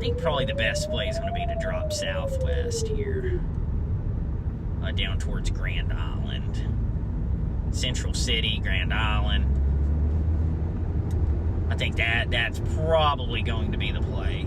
think probably the best play is going to be to drop southwest here, down towards Grand Island, Central City, Grand Island. I think that's probably going to be the play.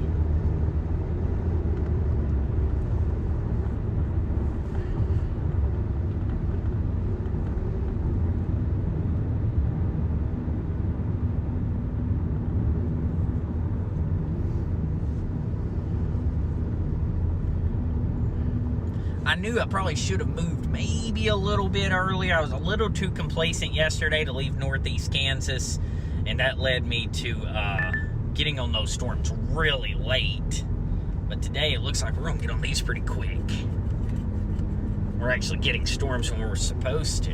I knew I probably should have moved maybe a little bit earlier. I was a little too complacent yesterday to leave northeast Kansas, and that led me to getting on those storms really late. But today it looks like we're going to get on these pretty quick. We're actually getting storms when we're supposed to.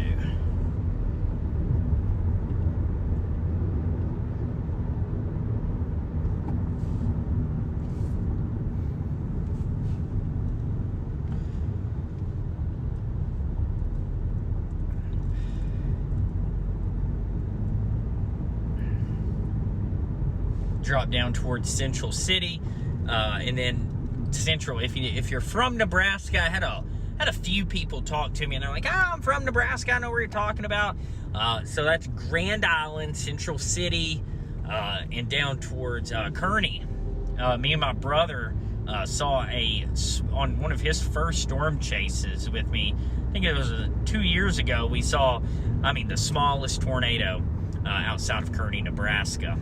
Drop down towards Central City, and then Central. If you're from Nebraska, I had a few people talk to me, and they're like, I'm from Nebraska, I know what you're talking about. So that's Grand Island, Central City, and down towards Kearney. Me and my brother saw on one of his first storm chases with me, I think it was 2 years ago, we saw, the smallest tornado outside of Kearney, Nebraska.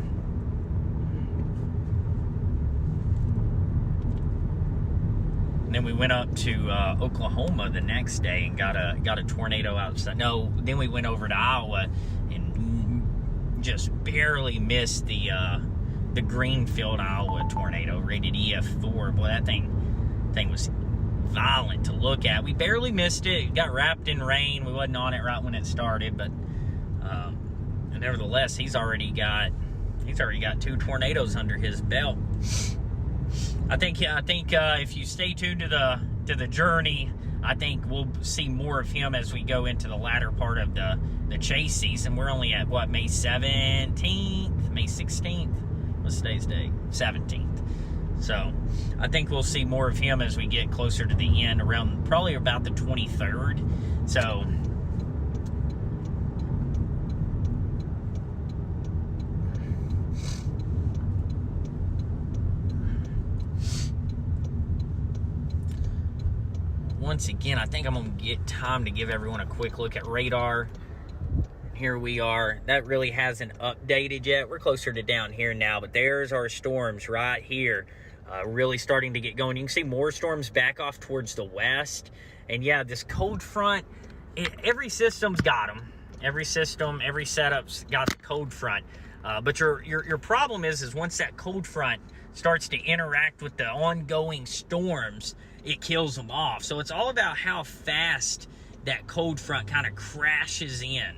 And then we went up to Oklahoma the next day and got a tornado outside. No, then we went over to Iowa and just barely missed the Greenfield, Iowa tornado, rated EF4. Boy, that thing was violent to look at. We barely missed it. It got wrapped in rain. We wasn't on it right when it started, but nevertheless, he's already got 2 tornadoes under his belt. I think if you stay tuned to the journey, I think we'll see more of him as we go into the latter part of the chase season. We're only at May 17th, May 16th. What's today's date? 17th. So I think we'll see more of him as we get closer to the end, around probably about the 23rd. So once again, I think I'm going to get time to give everyone a quick look at radar. Here we are. That really hasn't updated yet. We're closer to down here now, but there's our storms right here. Really starting to get going. You can see more storms back off towards the west. And yeah, this cold front, every system's got them. Every system, every setup's got the cold front. But your problem is once that cold front starts to interact with the ongoing storms, it kills them off. So it's all about how fast that cold front kind of crashes in.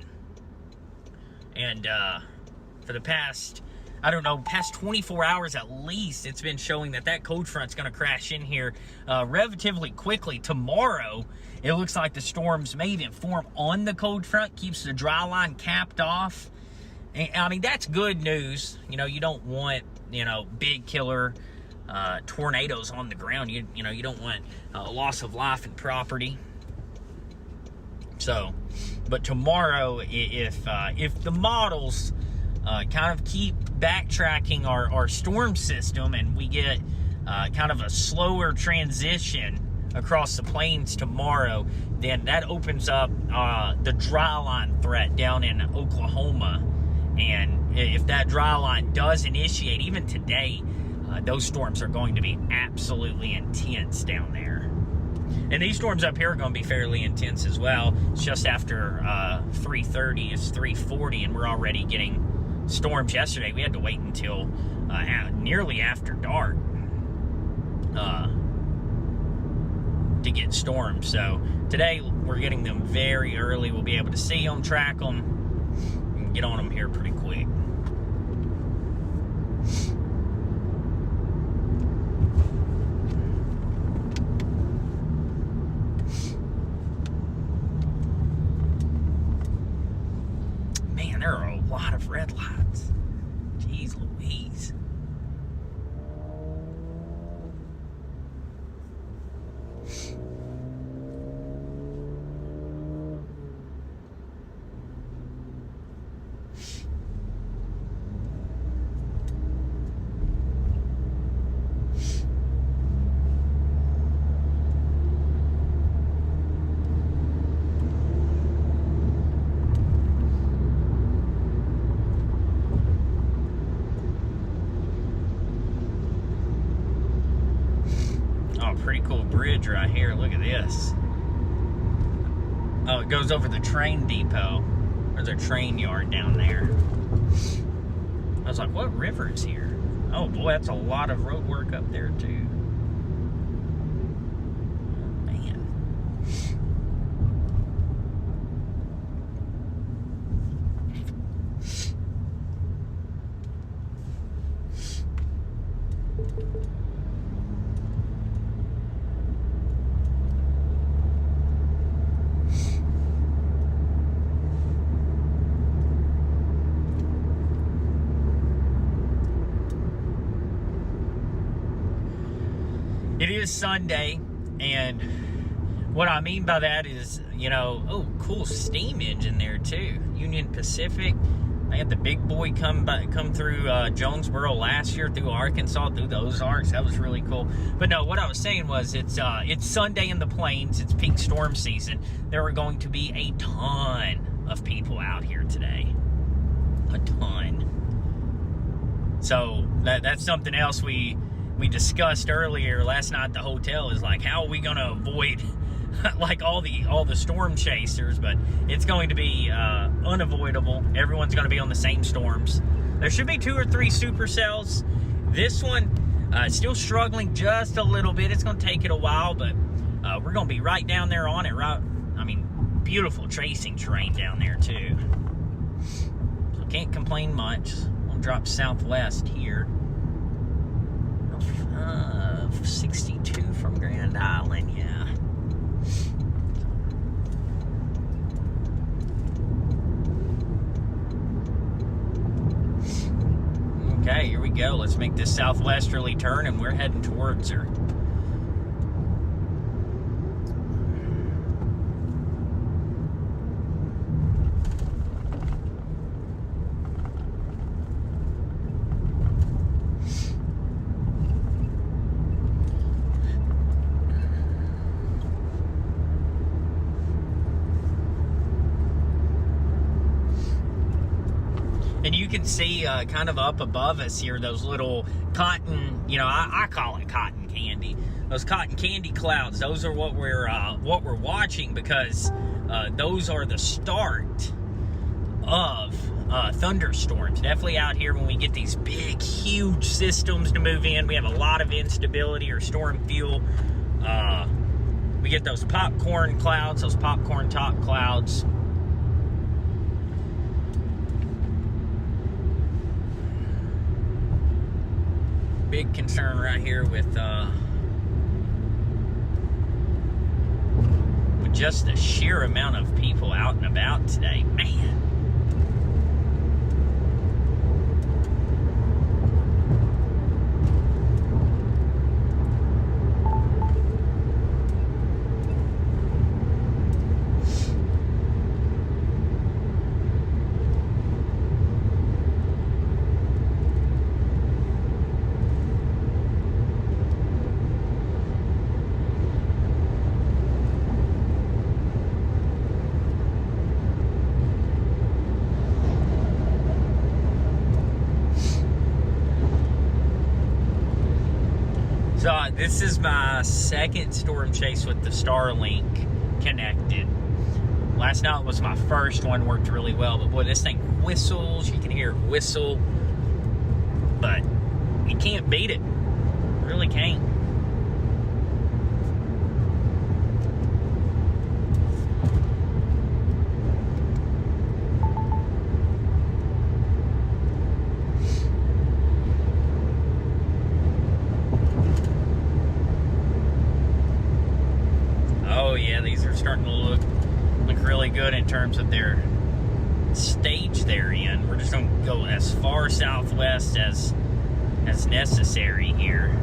And for the past 24 hours at least, it's been showing that cold front's going to crash in here relatively quickly. Tomorrow, it looks like the storms may even form on the cold front, keeps the dry line capped off. And, that's good news. You don't want, big killer tornadoes on the ground. You don't want loss of life and property. So, but tomorrow, if the models kind of keep backtracking our storm system, and we get kind of a slower transition across the plains tomorrow, then that opens up the dry line threat down in Oklahoma. And if that dry line does initiate, even today, those storms are going to be absolutely intense down there. And these storms up here are going to be fairly intense as well. It's just after 3:30, it's 3:40, and we're already getting storms. Yesterday, we had to wait until nearly after dark to get storms. So today, we're getting them very early. We'll be able to see them, track them, and get on them here pretty quick. There are a lot of red lights. Jeez Louise. Oh, pretty cool bridge right here. Look at this. Oh, it goes over the train depot. There's a train yard down there. I was like, what river is here? Oh boy, that's a lot of road work up there too. Oh, man. It is Sunday, and what I mean by that is, you know, oh, cool steam engine there too. Union Pacific. They had the big boy come through Jonesboro last year, through Arkansas, through the Ozarks. That was really cool. But no, what I was saying was it's Sunday in the Plains. It's peak storm season. There are going to be a ton of people out here today. A ton. So that's something else we discussed earlier last night at the hotel, is like, how are we going to avoid like all the storm chasers? But it's going to be unavoidable. Everyone's going to be on the same storms. There should be 2 or 3 supercells. This one still struggling just a little bit. It's going to take it a while, but we're going to be right down there on it. Right, I mean, beautiful tracing terrain down there too. So can't complain much. We'll drop southwest here. 62 from Grand Island, yeah. Okay, here we go. Let's make this southwesterly turn, and we're heading towards her. And you can see kind of up above us here, those little cotton, you know, I call it cotton candy. Those cotton candy clouds, those are what we're watching, because those are the start of thunderstorms. Definitely out here when we get these big, huge systems to move in, we have a lot of instability or storm fuel. We get those popcorn clouds, those popcorn top clouds. Big concern right here with just the sheer amount of people out and about today. Man. So this is my second storm chase with the Starlink connected. Last night was my first one, worked really well, but boy, this thing whistles. You can hear it whistle, but you can't beat it. You really can't. Starting to look really good in terms of their stage they're in. We're just going to go as far southwest as necessary here.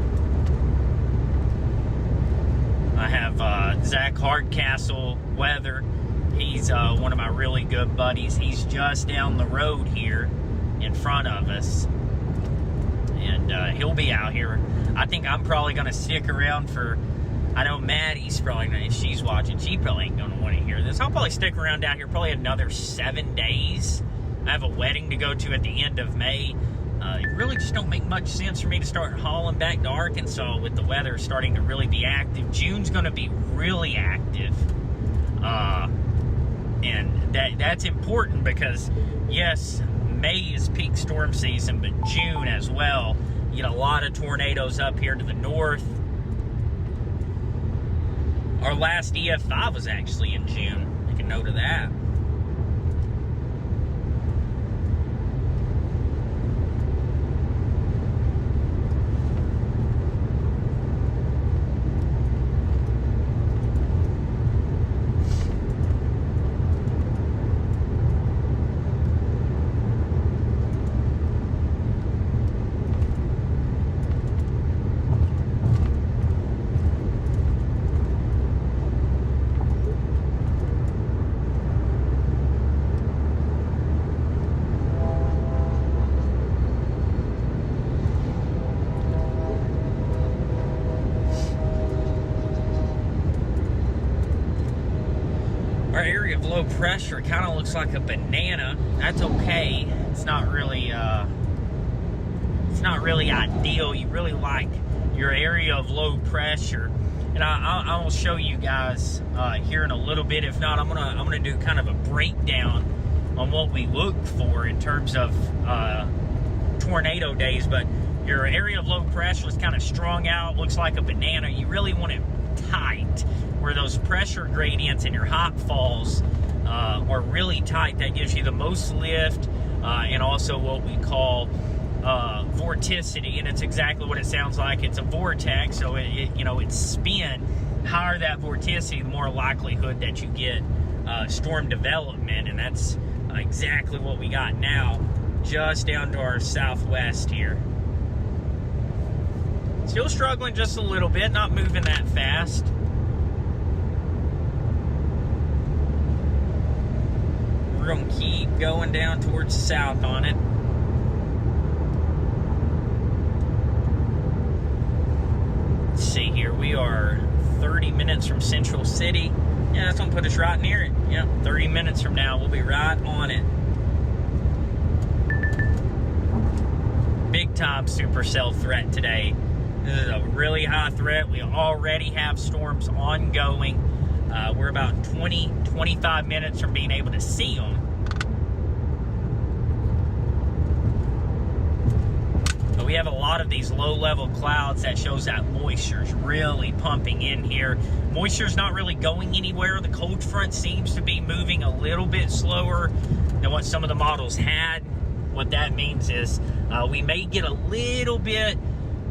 I have Zach Hardcastle Weather. He's one of my really good buddies. He's just down the road here in front of us, and he'll be out here. I think I'm probably going to stick around for, I know Maddie's probably, if she's watching, she probably ain't going to want to hear this. I'll probably stick around down here probably another 7 days. I have a wedding to go to at the end of May. It really just don't make much sense for me to start hauling back to Arkansas with the weather starting to really be active. June's going to be really active. And that's important because, yes, May is peak storm season, but June as well. You get a lot of tornadoes up here to the north. Our last EF5 was actually in June. Make a note of that. Our area of low pressure kind of looks like a banana. That's okay. It's not really ideal. You really like your area of low pressure, and I will show you guys here in a little bit. If not, I'm gonna do kind of a breakdown on what we look for in terms of tornado days. But your area of low pressure is kind of strung out. Looks like a banana. You really want it tight, where those pressure gradients in your hot falls are really tight. That gives you the most lift and also what we call vorticity, and it's exactly what it sounds like. It's a vortex, so it's spin. Higher that vorticity, the more likelihood that you get storm development, and that's exactly what we got now, just down to our southwest here. Still struggling just a little bit, not moving that fast. We're going to keep going down towards the south on it. Let's see here. We are 30 minutes from Central City. Yeah, that's going to put us right near it. Yeah, 30 minutes from now, we'll be right on it. Big time supercell threat today. This is a really high threat. We already have storms ongoing. We're about 20-25 minutes from being able to see them. But we have a lot of these low-level clouds that shows that moisture's really pumping in here. Moisture's not really going anywhere. The cold front seems to be moving a little bit slower than what some of the models had. What that means is we may get a little bit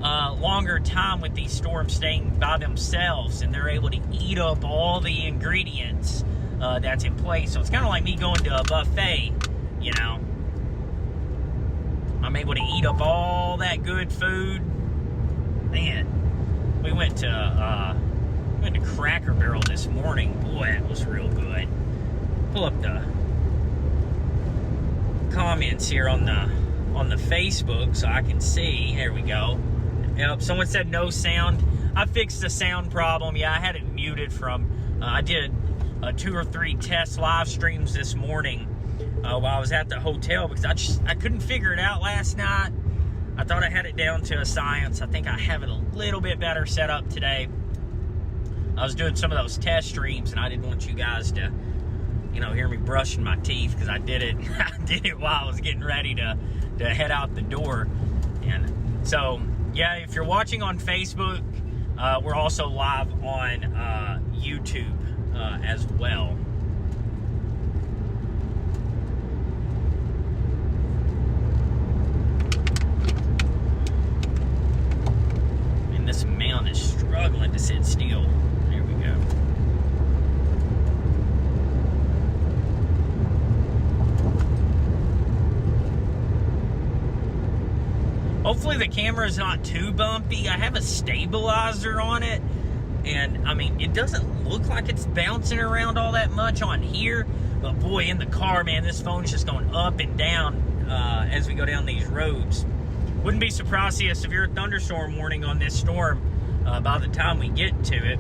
longer time with these storms staying by themselves, and they're able to eat up all the ingredients that's in place. So it's kind of like me going to a buffet, you know. I'm able to eat up all that good food. Man, we went to Cracker Barrel this morning. Boy, it was real good. Pull up the comments here on the Facebook so I can see. There we go. Yep, someone said no sound. I fixed the sound problem. Yeah, I had it muted from, I did 2 or 3 test live streams this morning while I was at the hotel because I couldn't figure it out last night. I thought I had it down to a science. I think I have it a little bit better set up today. I was doing some of those test streams and I didn't want you guys to, hear me brushing my teeth because I did it while I was getting ready to head out the door. And so, yeah, if you're watching on Facebook, we're also live on YouTube as well. And this mound is struggling to sit still. There we go. Hopefully the camera is not too bumpy. I have a stabilizer on it, and I mean, it doesn't look like it's bouncing around all that much on here, but boy, in the car, man, this phone's just going up and down as we go down these roads. Wouldn't be surprised to see a severe thunderstorm warning on this storm by the time we get to it.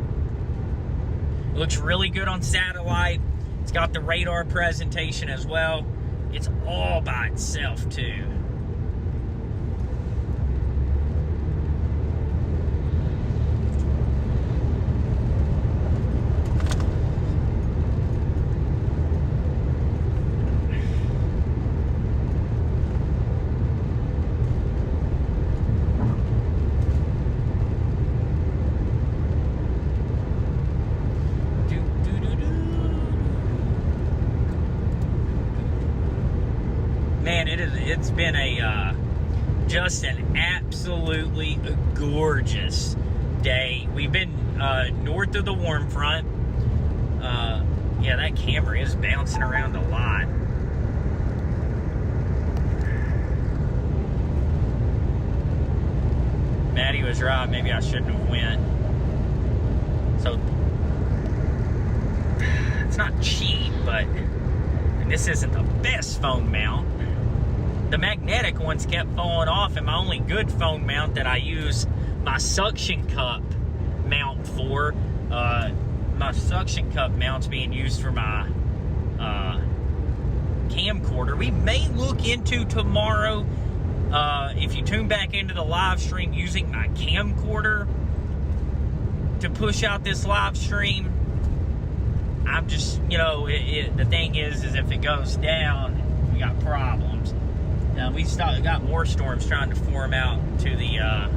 It looks really good on satellite. It's got the radar presentation as well. It's all by itself too. it's been just an absolutely gorgeous day. We've been north of the warm front. Yeah, that camera is bouncing around a lot. Maddie was right. Maybe I shouldn't have went. So it's not cheap, but this isn't the best phone mount. The magnetic ones kept falling off, and my only good phone mount that I use my suction cup mount for, my suction cup mount's being used for my camcorder. We may look into tomorrow, if you tune back into the live stream, using my camcorder to push out this live stream. I'm just, you know, the thing is if it goes down, we got problems. Now we got more storms trying to form out to the out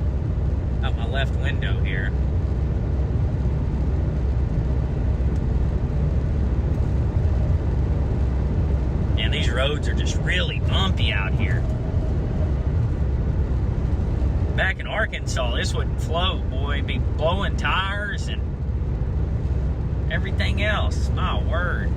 my left window here. And these roads are just really bumpy out here. Back in Arkansas, this wouldn't float, boy. It'd be blowing tires and everything else. My word.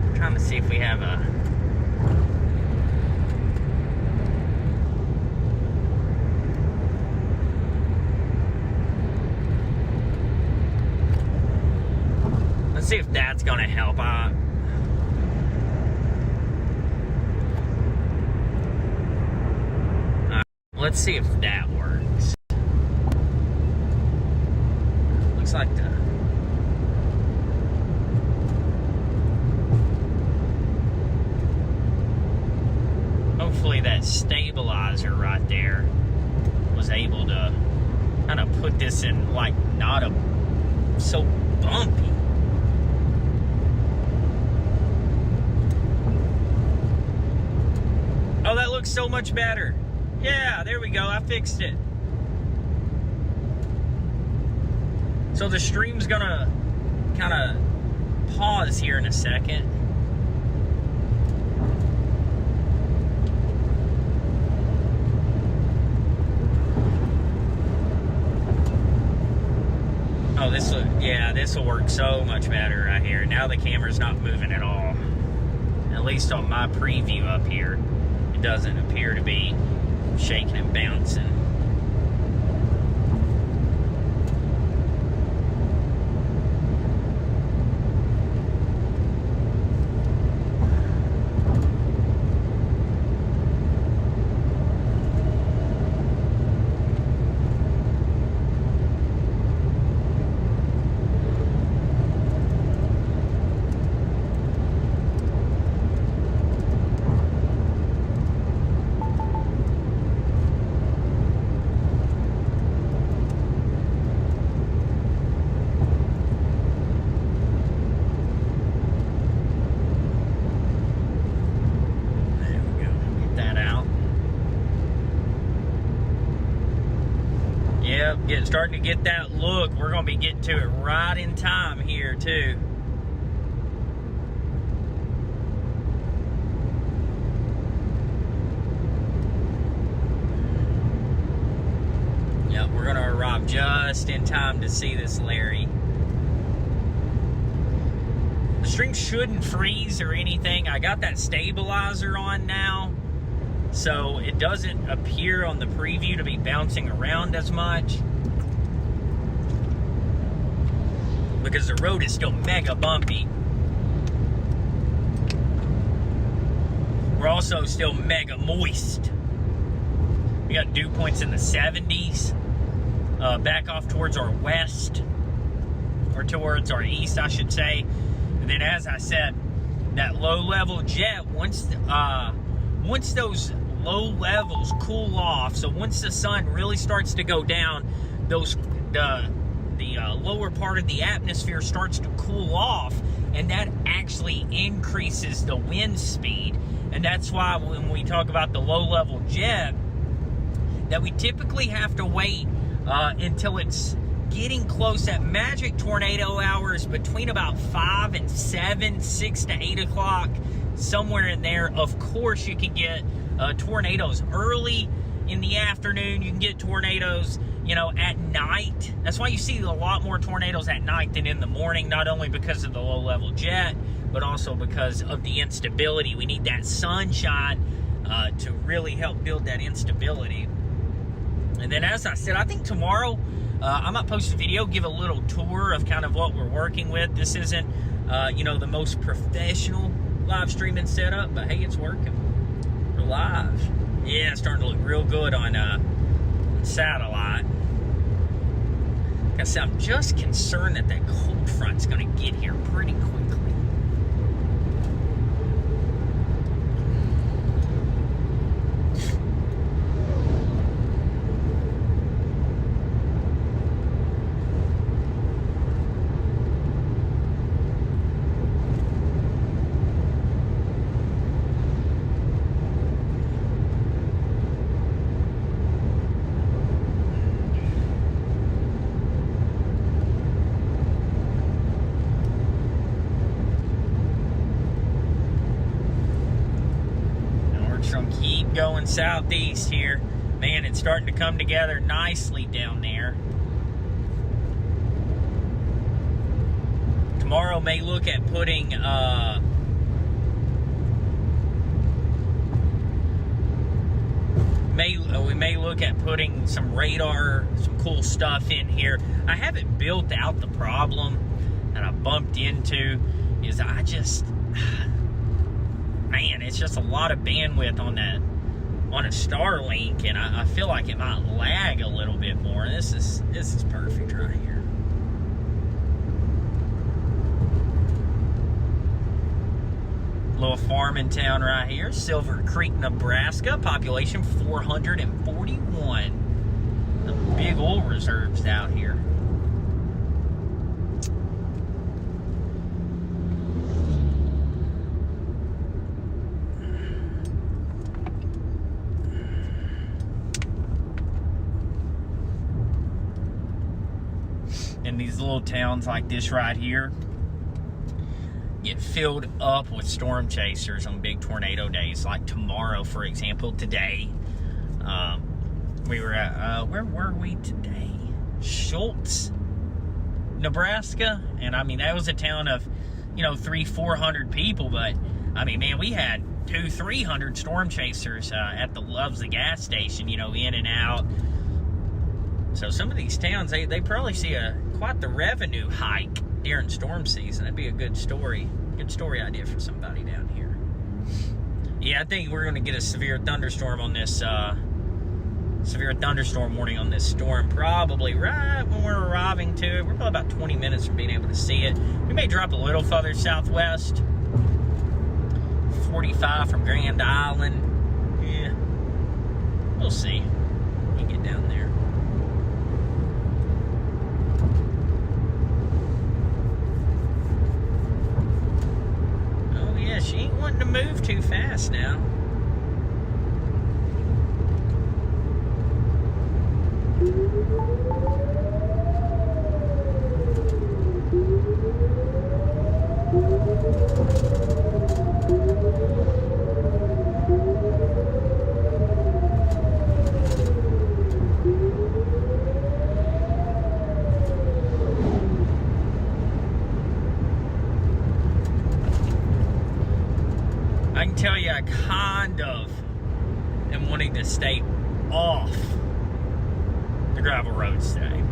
I'm trying to see if we have a... Let's see if that's going to help out. Let's see if that works. Looks like the... Hopefully that stabilizer right there was able to kind of put this in like not so bumpy. Oh, that looks so much better. Yeah, there we go. I fixed it. So the stream's gonna kind of pause here in a second. Oh, this will work so much better right here. Now the camera's not moving at all. At least on my preview up here. It doesn't appear to be shaking and bouncing. Starting to get that look. We're going to be getting to it right in time here too. Yep, we're going to arrive just in time to see this Larry. The stream shouldn't freeze or anything. I got that stabilizer on now, so it doesn't appear on the preview to be bouncing around as much. Because the road is still mega bumpy. We're also still mega moist. We got dew points in the 70s. Back off towards our west. Or towards our east, I should say. And then, as I said, that low-level jet, once those low levels cool off, so once the sun really starts to go down, the the lower part of the atmosphere starts to cool off, and that actually increases the wind speed. And that's why when we talk about the low-level jet, that we typically have to wait until it's getting close at magic tornado hours between about 5 and 7, 6 to 8 o'clock, somewhere in there. Of course, you can get tornadoes early in the afternoon. You can get tornadoes, at night. That's why you see a lot more tornadoes at night than in the morning, not only because of the low-level jet, but also because of the instability. We need that sunshine to really help build that instability. And then, as I said, I think tomorrow I might post a video, give a little tour of kind of what we're working with. This isn't, the most professional live streaming setup, but hey, it's working. We're live. Yeah, it's starting to look real good on satellite. Like I said, I'm just concerned that that cold front's going to get here pretty quickly. Going southeast here. Man, it's starting to come together nicely down there. Tomorrow may look at putting we may look at putting some radar, some cool stuff in here. I haven't built out. The problem that I bumped into is man, it's just a lot of bandwidth on a Starlink, and I feel like it might lag a little bit more. This is perfect right here. Little farming town right here, Silver Creek, Nebraska. Population 441. The big oil reserves out here. And these little towns like this right here get filled up with storm chasers on big tornado days, like tomorrow, for example. Today, we were at, where were we today? Schultz, Nebraska. And I mean, that was a town of, 300-400 people, but I mean, man, we had 200-300 storm chasers at the Love's gas station, in and out. So some of these towns, they probably see quite the revenue hike during storm season. That'd be a good story idea for somebody down here. Yeah, I think we're going to get a severe thunderstorm on this, severe thunderstorm warning on this storm, probably right when we're arriving to it. We're probably about 20 minutes from being able to see it. We may drop a little further southwest. 45 from Grand Island. Yeah, we'll see. We get down there. Yeah, she ain't wanting to move too fast now. I can tell you, I kind of am wanting to stay off the gravel roads today.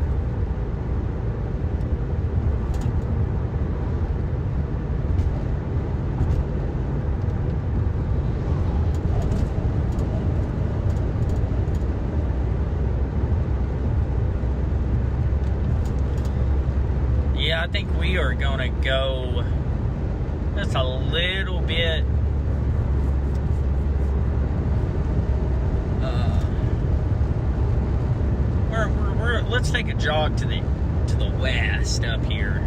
Yeah, I think we are going to go just a little bit let's take a jog to the to the west up here.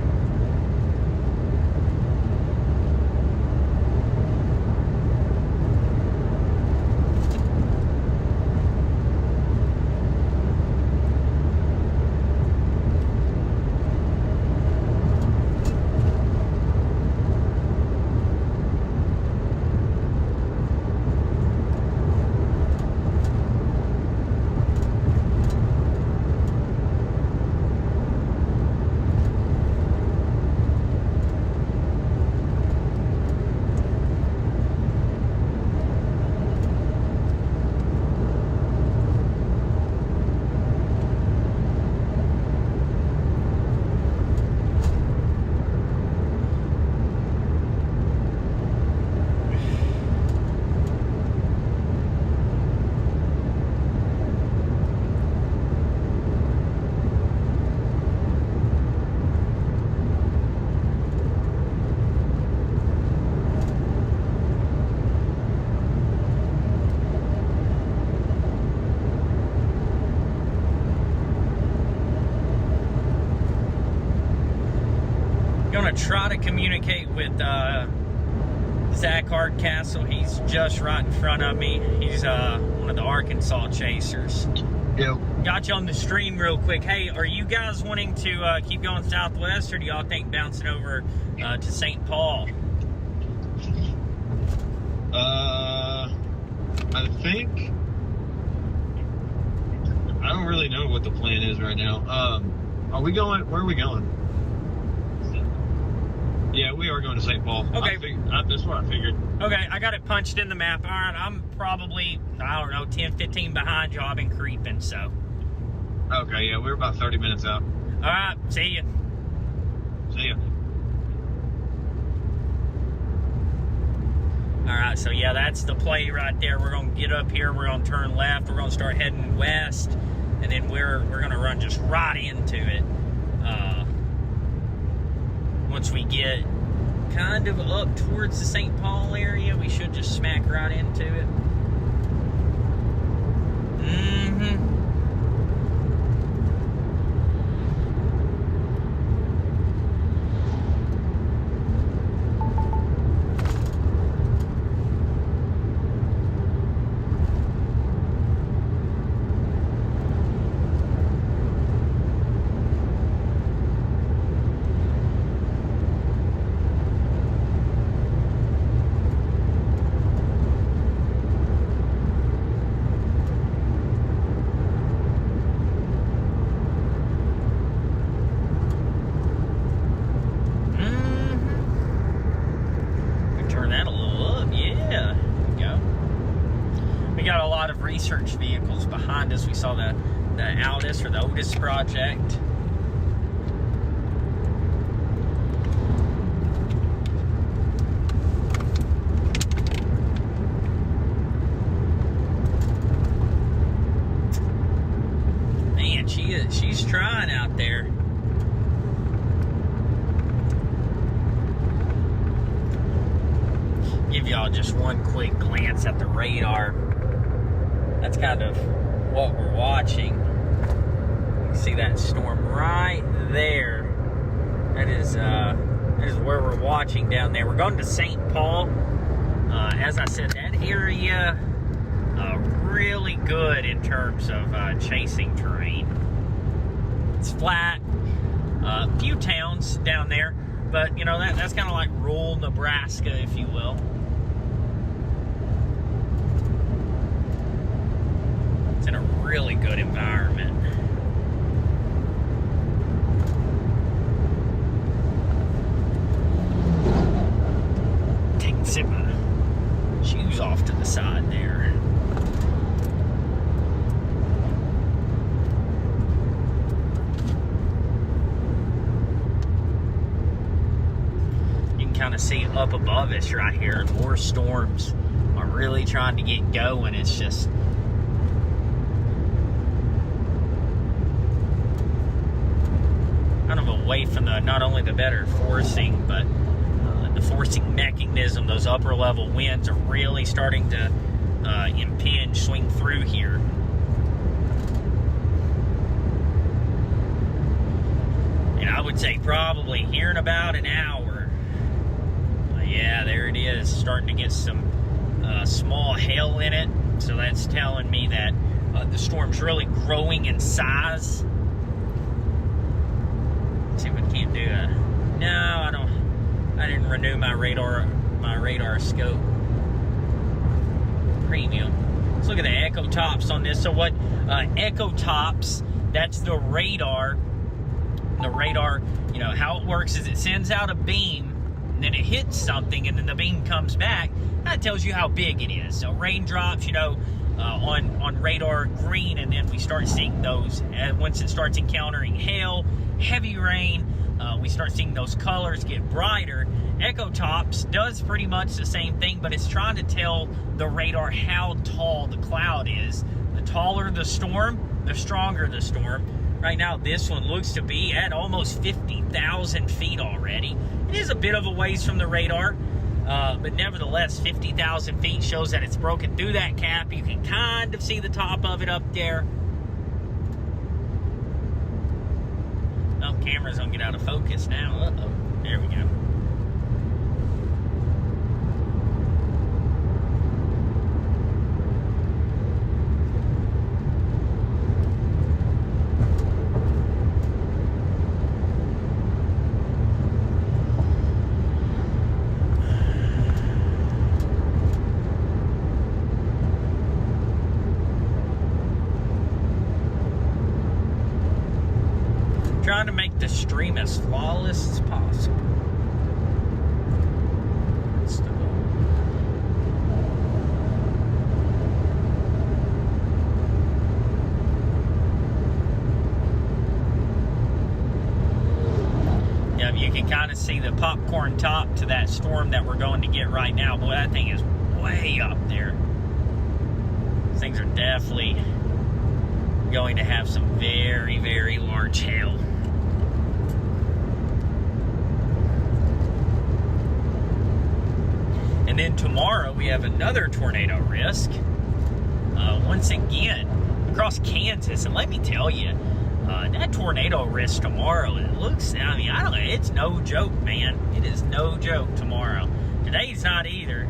Gonna try to communicate with Zach Hardcastle. He's just right in front of me. He's one of the Arkansas chasers. Yep. Got you on the stream real quick. Hey, are you guys wanting to keep going southwest, or do y'all think bouncing over to St. Paul? I think I don't really know what the plan is right now. Are we going? Where are we going? Yeah, we are going to St. Paul. Okay. That's what I figured. Okay, I got it punched in the map. All right, I'm probably, I don't know, 10, 15 behind you. I've been creeping, so. Okay, yeah, we're about 30 minutes out. All right, see you. See ya. All right, so yeah, that's the play right there. We're going to get up here. We're going to turn left. We're going to start heading west, and then we're going to run just right into it. Once we get kind of up towards the St. Paul area, we should just smack right into it. Research vehicles behind us. We saw the Aldis or the Otis project. Man, she's trying out there. Give y'all just one quick glance at the radar. That's kind of what we're watching. You can see that storm right there. That is where we're watching down there. We're going to St. Paul. As I said, that area really good in terms of chasing terrain. It's flat. A few towns down there, but you know that's kind of like rural Nebraska, if you will. In a really good environment. Zip my shoes off to the side there. You can kind of see up above us right here, more storms are really trying to get going. It's just kind of away from the, not only the better forcing, but the forcing mechanism. Those upper level winds are really starting to impinge, swing through here. would say probably here in about an hour. Yeah, there it is, starting to get some small hail in it. So that's telling me that the storm's really growing in size. Let's see if we can't do a... No, I didn't renew my radar scope premium. Let's look at the echo tops on this. So what echo tops, that's the radar. The radar, you know, how it works is it sends out a beam, and then it hits something, and then the beam comes back. That tells you how big it is. So raindrops, you know, on radar green, and then we start seeing those. Once it starts encountering hail, heavy rain, we start seeing those colors get brighter. Echo tops does pretty much the same thing, but it's trying to tell the radar how tall the cloud is. The taller the storm, the stronger the storm. Right now, this one looks to be at almost 50,000 feet already. It is a bit of a ways from the radar, but nevertheless, 50,000 feet shows that it's broken through that cap. You can kind of see the top of it up there. Oh, camera's gonna get out of focus now. Uh-oh. There we go. Trying to make the stream as flawless as possible. That's the goal. Yeah, you can kind of see the popcorn top to that storm that we're going to get right now. Boy, that thing is way up there. These things are definitely going to have some very, very large hail. And then tomorrow we have another tornado risk. Once again, across Kansas. And let me tell you, that tornado risk tomorrow, it looks, I mean, it's no joke, man. It is no joke tomorrow. Today's not either.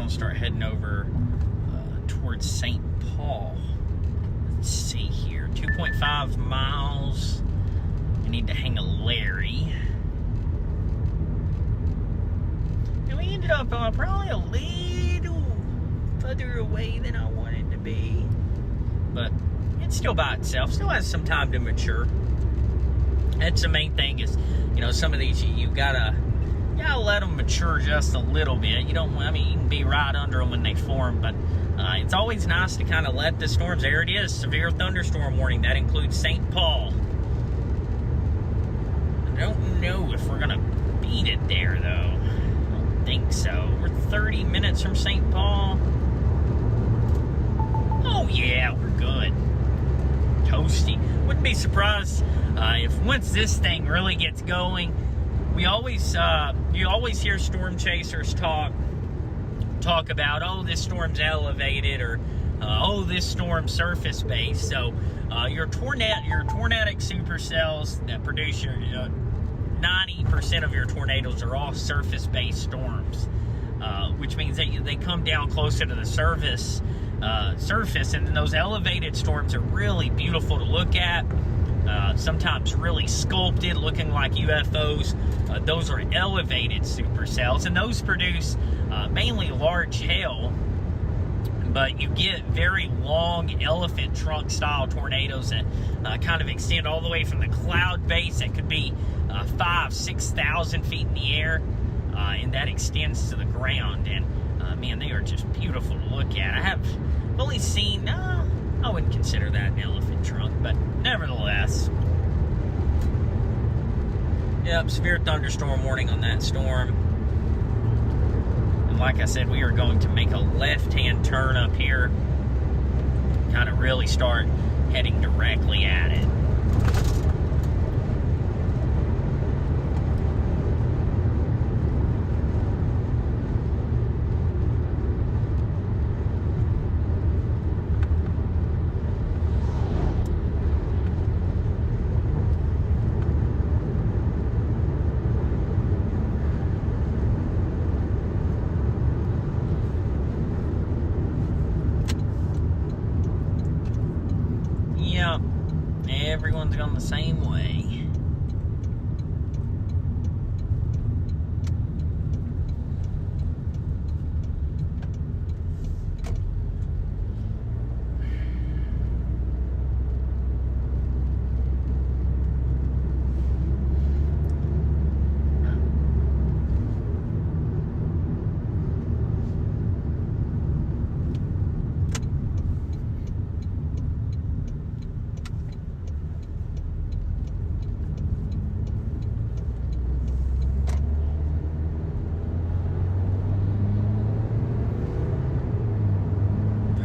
Start heading over towards St. Paul. Let's see here, 2.5 miles. We need to hang a Larry. And we ended up probably a little further away than I wanted to be. But it's still by itself, still has some time to mature. That's the main thing is, you know, some of these you gotta let them mature just a little bit. You don't, I mean, you can be right under them when they form, but it's always nice to kind of let the storms, there it is, severe thunderstorm warning. That includes St. Paul. I don't know if we're going to beat it there, though. I don't think so. We're 30 minutes from St. Paul. Oh, yeah, we're good. Toasty. Wouldn't be surprised if once this thing really gets going, you always hear storm chasers talk about, oh, this storm's elevated, or oh, this storm's surface based. So your tornadic supercells that produce your 90% of your tornadoes are all surface based storms, which means that they come down closer to the surface, and then those elevated storms are really beautiful to look at. sometimes really sculpted, looking like UFOs. Those are elevated supercells, and those produce mainly large hail, but you get very long elephant trunk style tornadoes that kind of extend all the way from the cloud base that could be 5,000-6,000 feet in the air, and that extends to the ground. And man, they are just beautiful to look at. I have only seen, I wouldn't consider that an elephant trunk, but nevertheless. Yep, severe thunderstorm warning on that storm. And like I said, we are going to make a left-hand turn up here, kind of really start heading directly at it. Everyone's gone the same way.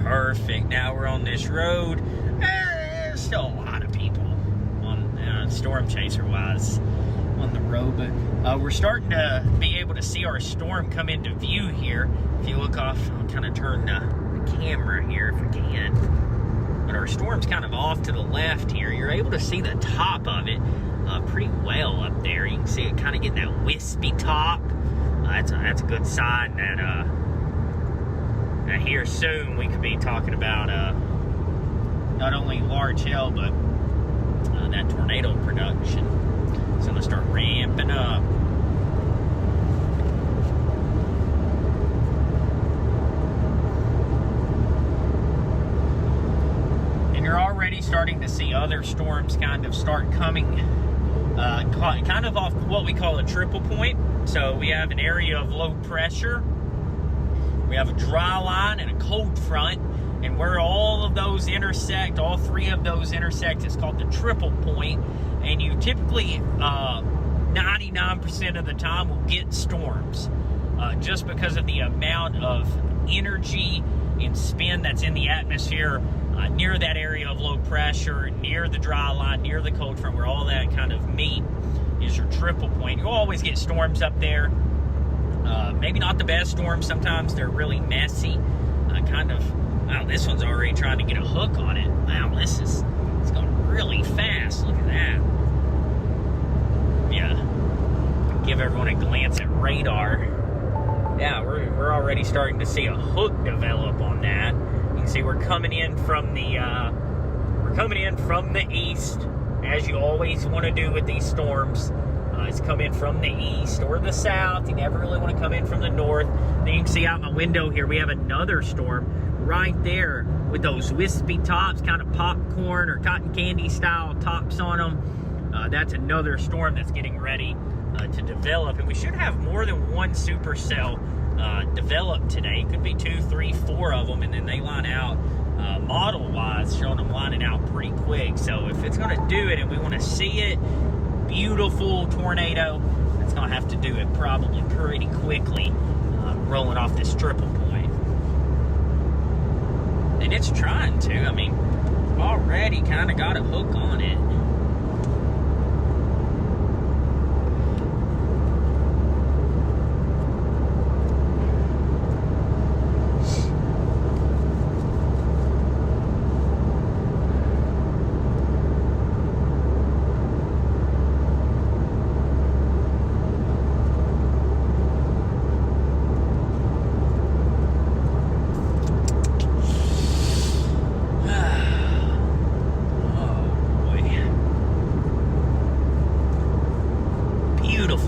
Perfect. Now we're on this road. There's still a lot of people on storm chaser wise on the road, but we're starting to be able to see our storm come into view here. If you look off, I'll kind of turn the camera here if I can. But our storm's kind of off to the left here. You're able to see the top of it pretty well up there. You can see it kind of getting that wispy top. That's a good sign that here soon we could be talking about not only large hail, but that tornado production. It's going to start ramping up. And you're already starting to see other storms kind of start coming kind of off what we call a triple point. So we have an area of low pressure, we have a dry line and a cold front, and where all of those intersect, all three of those intersect, is called the triple point. And you typically 99% of the time will get storms just because of the amount of energy and spin that's in the atmosphere near that area of low pressure, near the dry line, near the cold front, where all that kind of meet is your triple point. You'll always get storms up there. Maybe not the best storms. Sometimes they're really messy. Wow, this one's already trying to get a hook on it. Wow, it's going really fast. Look at that. Yeah. Give everyone a glance at radar. Yeah, we're already starting to see a hook develop on that. You can see we're coming in from the east, as you always want to do with these storms. It's come in from the east or the south. You never really want to come in from the north. Then you can see out my window here, we have another storm right there with those wispy tops, kind of popcorn or cotton candy style tops on them. That's another storm that's getting ready to develop. And we should have more than one supercell develop today. Could be 2, 3, 4 of them, and then they line out model-wise, showing them lining out pretty quick. So if it's going to do it and we want to see it, beautiful tornado, it's going to have to do it probably pretty quickly, rolling off this triple point. And it's trying to. I mean, already kind of got a hook on it.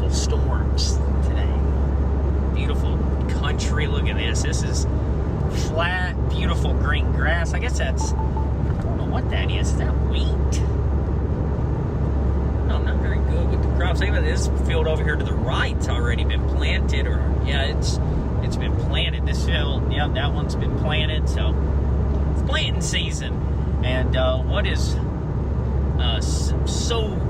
beautiful storms today. Beautiful country. Look at this. This is flat, beautiful green grass. I guess that's, I don't know what that is. Is that wheat? No, I'm not very good with the crops. Look at this field over here to the right. It's already been planted, or yeah, it's been planted. This field, yeah, that one's been planted. So it's planting season. And what is so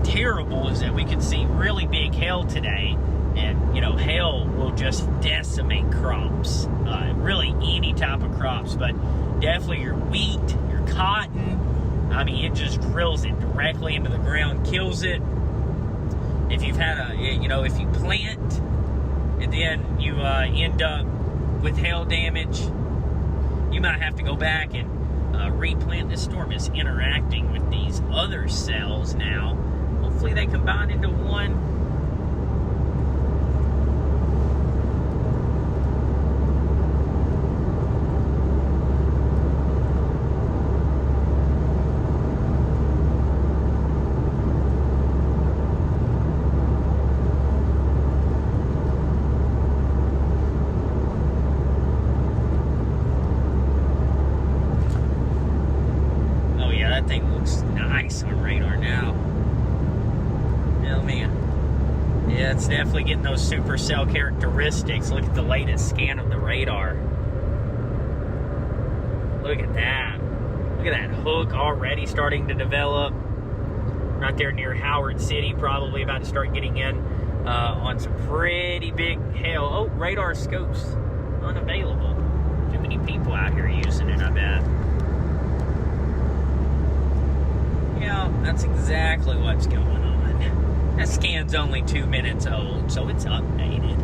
terrible is that we could see really big hail today, and hail will just decimate crops, really any type of crops, but definitely your wheat, your cotton. I mean, it just drills it directly into the ground, kills it. If you've had if you plant and then you end up with hail damage, you might have to go back and replant. This storm is interacting with these other cells now. Hopefully they combine into one. That thing looks nice on radar now. Oh man. Yeah, it's definitely getting those supercell characteristics. Look at the latest scan of the radar. Look at that. Look at that hook already starting to develop. Right there near Howard City, probably about to start getting in on some pretty big hail. Oh, radar scopes unavailable. Too many people out here using it, I bet. Yeah, that's exactly what's going on. That scan's only 2 minutes old, so it's updated.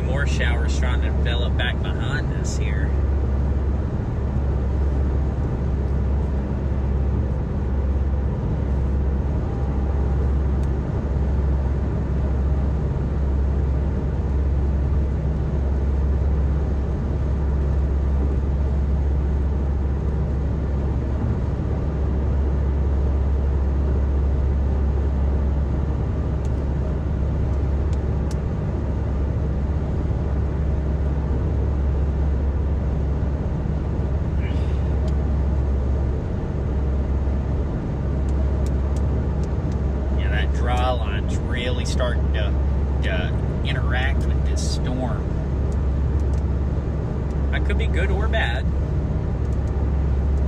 More showers trying to develop back behind us here. Really starting to interact with this storm. That could be good or bad,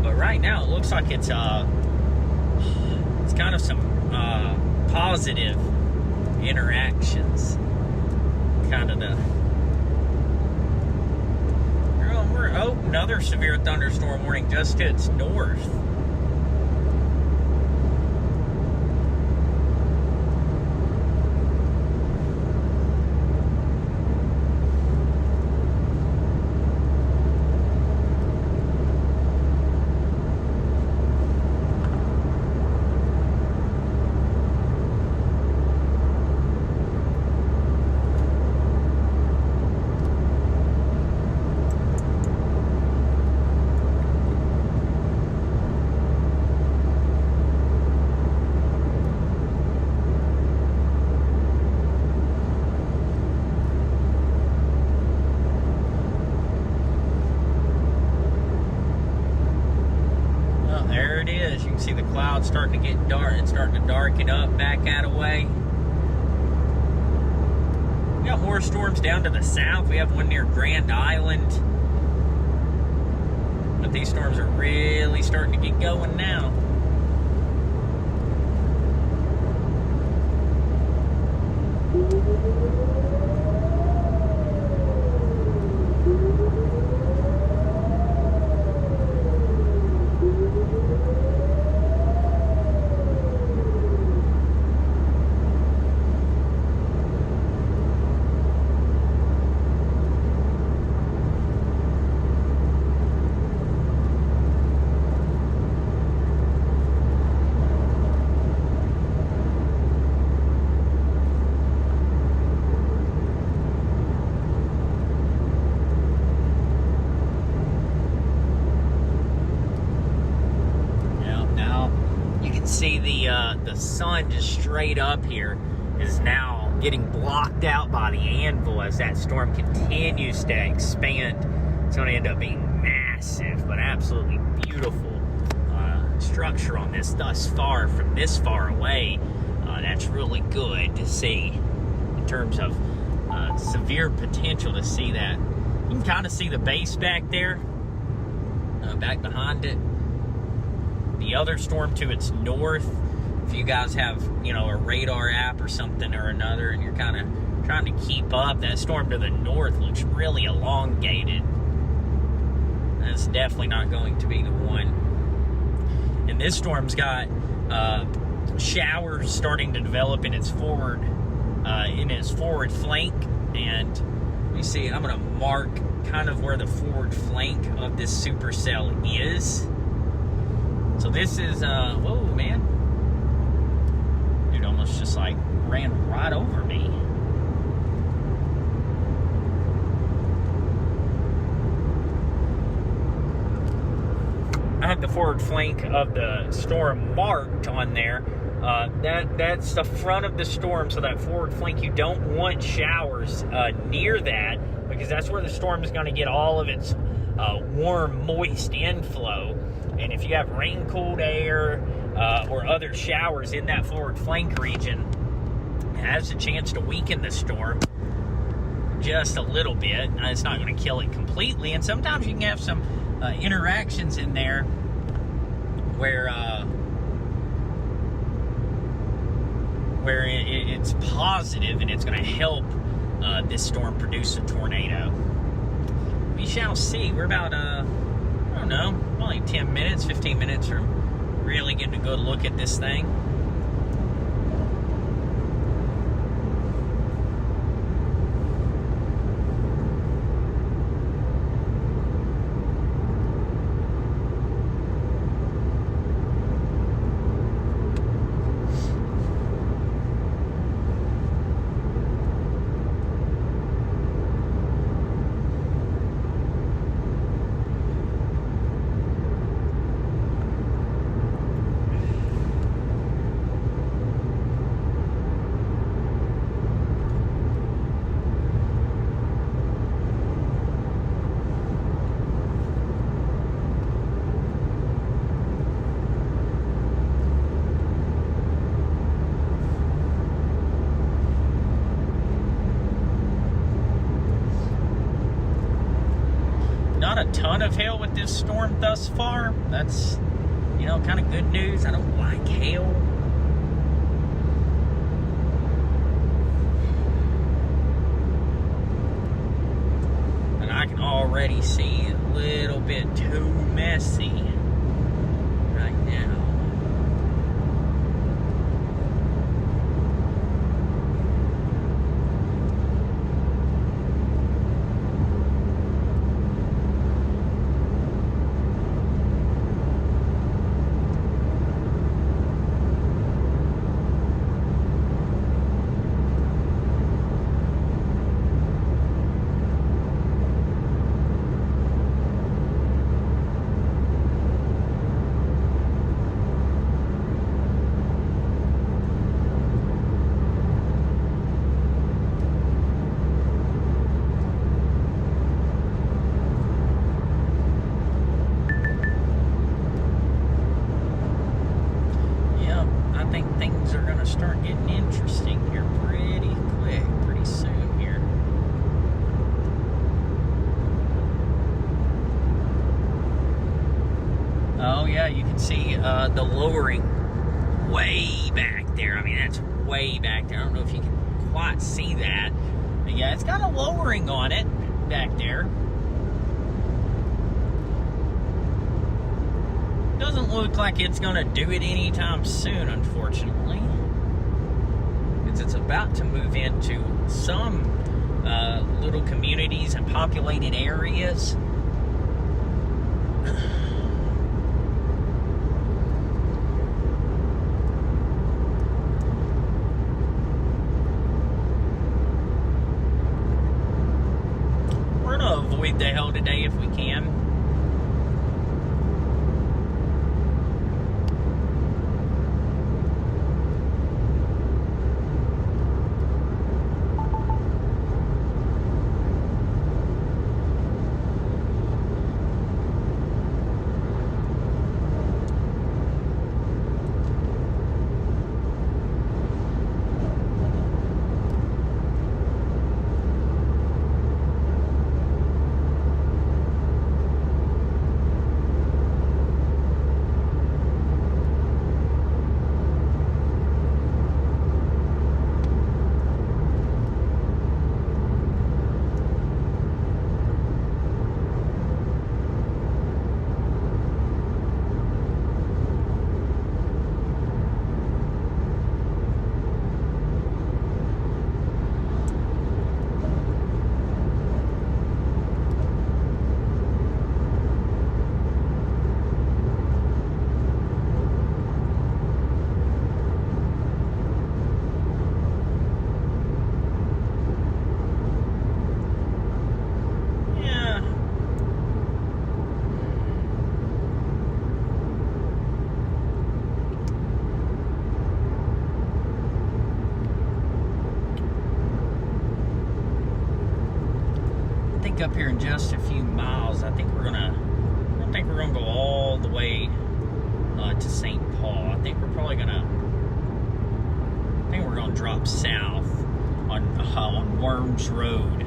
but right now it looks like it's kind of some positive interactions. Kind of the another severe thunderstorm warning just to its north. You can see the clouds starting to get dark. It's starting to darken up back that away. We got more storms down to the south. We have one near Grand Island. But these storms are really starting to get going now. See the sun just straight up here is now getting blocked out by the anvil as that storm continues to expand. It's going to end up being massive, but absolutely beautiful structure on this thus far from this far away. That's really good to see in terms of severe potential to see that. You can kind of see the base back there, back behind it. The other storm to its north, if you guys have, a radar app or something or another, and you're kind of trying to keep up, that storm to the north looks really elongated. That's definitely not going to be the one. And this storm's got showers starting to develop in its forward flank. And you see, I'm going to mark kind of where the forward flank of this supercell is. So this is, whoa, man. Dude almost just like ran right over me. I have the forward flank of the storm marked on there. That's the front of the storm, so that forward flank, you don't want showers near that, because that's where the storm is going to get all of its warm, moist inflow. And if you have rain-cooled air or other showers in that forward flank region, it has a chance to weaken the storm just a little bit. It's not going to kill it completely. And sometimes you can have some interactions in there where it's positive and it's going to help this storm produce a tornado. We shall see. We're about I don't know, only 10 minutes, 15 minutes from really getting a good look at this thing. Not a ton of hail with this storm thus far. That's, kind of good news. I don't like hail. And I can already see a little bit too messy right now. Start getting interesting here pretty quick, pretty soon here. Oh yeah, you can see the lowering way back there. I mean, that's way back there. I don't know if you can quite see that. But yeah, it's got a lowering on it back there. Doesn't look like it's gonna do it anytime soon, unfortunately. Because it's about to move into some little communities and populated areas. We're gonna avoid the hell today if we can. Up here in just a few miles. I don't think we're gonna go all the way to St. Paul. I think we're gonna drop south on Worms Road.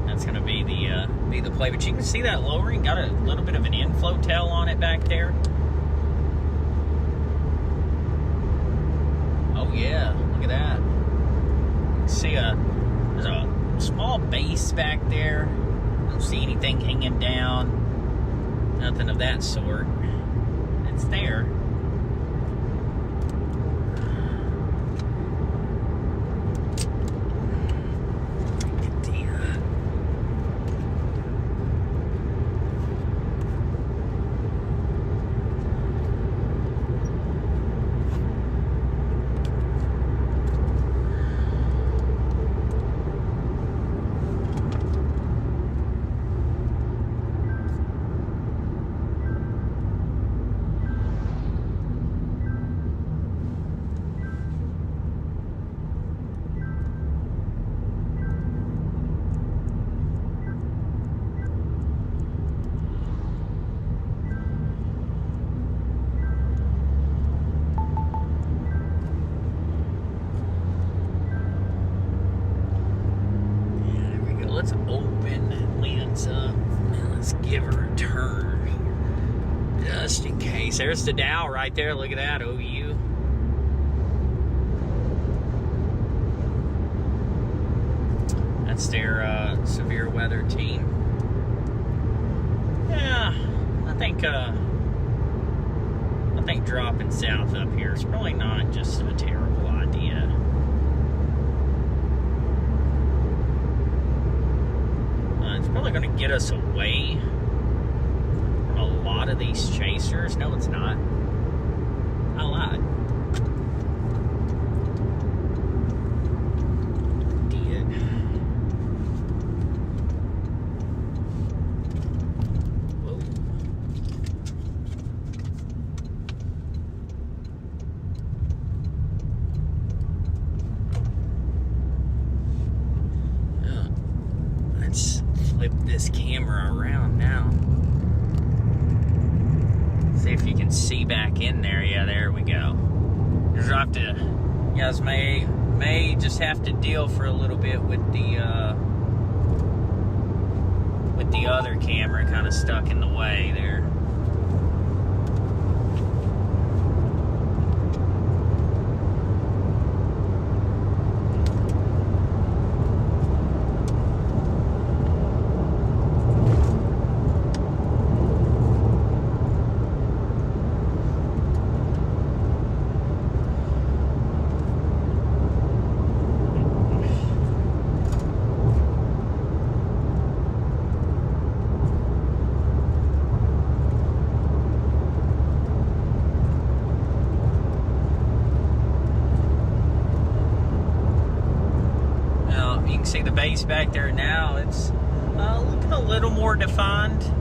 That's gonna be the play. But you can see that lowering got a little bit of an inflow tail on it back there. Oh yeah, look at that. You can see there's a small base back there. Don't see anything hanging down. Nothing of that sort. It's there. Let's open that lens up and let's give her a turn just in case. There's the Dow right there. Look at that, OU. That's their severe weather team. Yeah, I think dropping south up here is probably not just a terrible idea. It's probably going to get us away from a lot of these chasers. No, it's not. I lied. Did. Whoa. Let's flip this camera around now. See if you can see back in there. Yeah, there we go. You guys may just have to deal for a little bit with the other camera kind of stuck in the way there. the base back there now. It's looking a little more defined.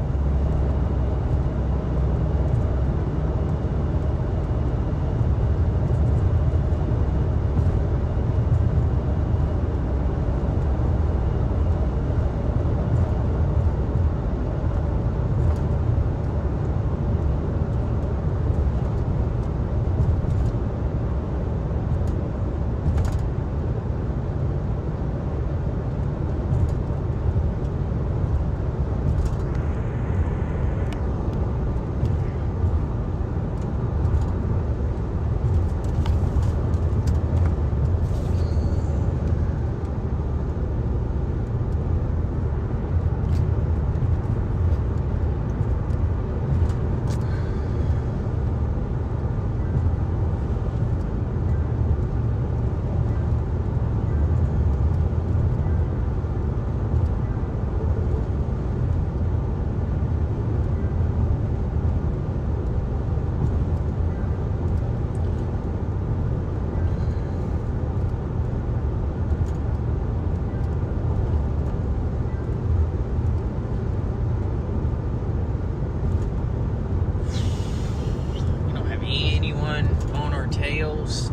Tails.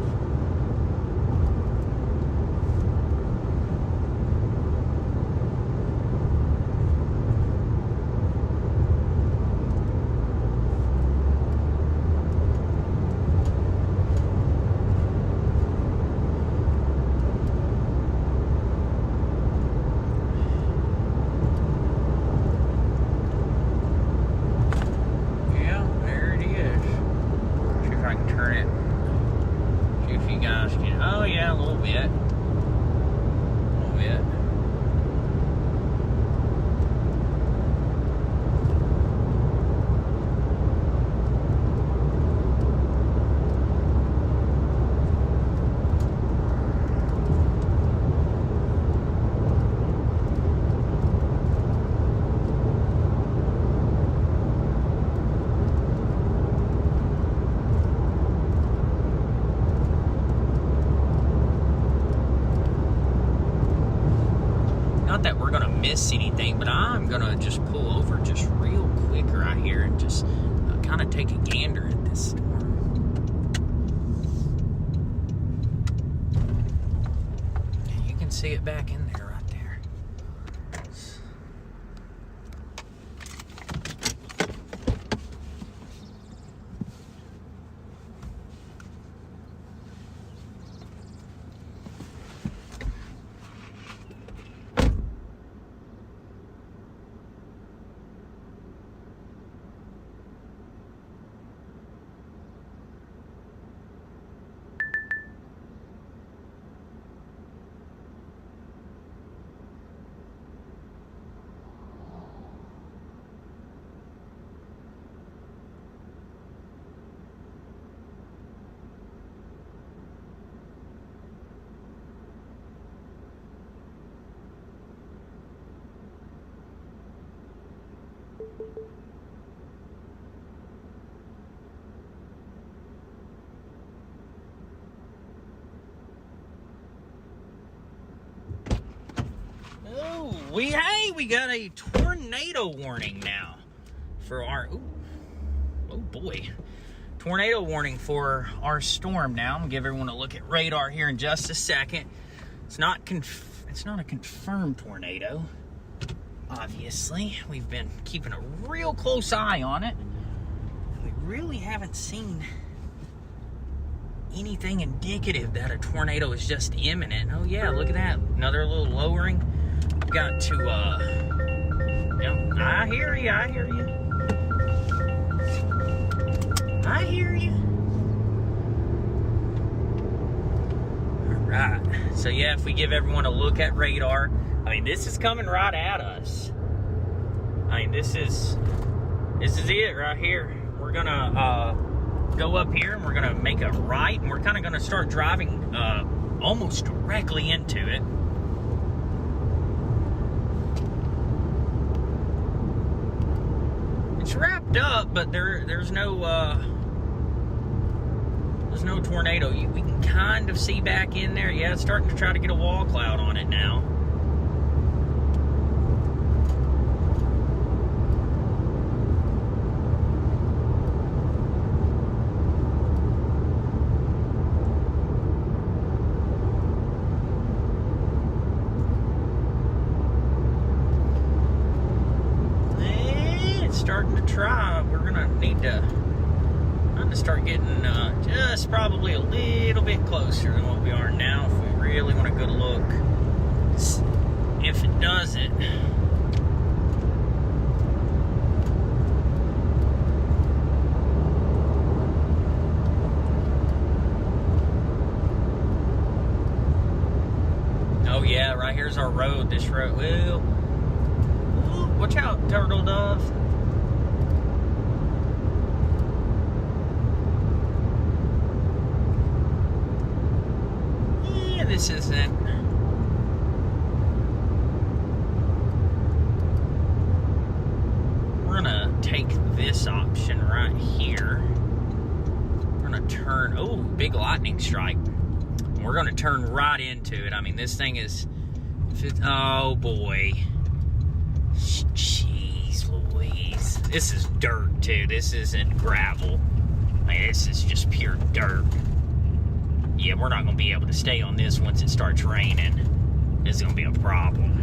Yeah, there it is. See if I can turn it. If you guys can, oh yeah, a little bit. Not that we're gonna miss anything, but I'm gonna just pull over just real quick right here and just kind of take a gander at this storm. And you can see it back in there right there. Oh, we got a tornado warning now for our, oh boy, tornado warning for our storm now. I'm gonna give everyone a look at radar here in just a second. It's not a confirmed tornado. Obviously, we've been keeping a real close eye on it. We really haven't seen anything indicative that a tornado is just imminent. Oh yeah, look at that. Another little lowering. Got to, I hear you. All right. So yeah, if we give everyone a look at radar, I mean, this is coming right at us. I mean, this is it right here. We're gonna go up here and we're gonna make a right, and we're kind of gonna start driving almost directly into it. It's wrapped up, but there's no tornado. We can kind of see back in there. Yeah, it's starting to try to get a wall cloud on it now. try. We're gonna need to start getting just probably a little bit closer than what we are now if we really want a good look. If it does it. Oh yeah, right here's our road. This road. Well, ooh, watch out, turtle dove. Yeah, this isn't. We're gonna take this option right here. We're gonna turn. Oh, big lightning strike. We're going to turn right into it. I mean, this thing is... Oh, boy. Jeez Louise. This is dirt, too. This isn't gravel. I mean, this is just pure dirt. Yeah, we're not going to be able to stay on this once it starts raining. This is going to be a problem.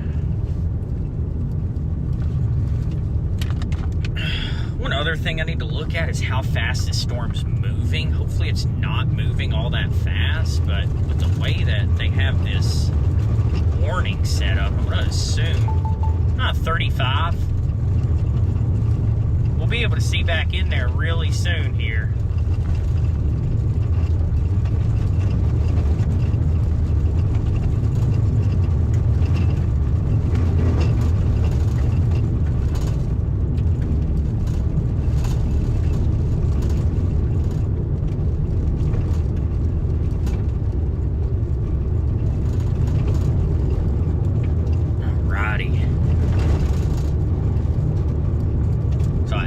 One other thing I need to look at is how fast this storm's moving. Hopefully it's not moving all that fast, but with the way that they have this warning set up, I'm going to assume 35. We'll be able to see back in there really soon here.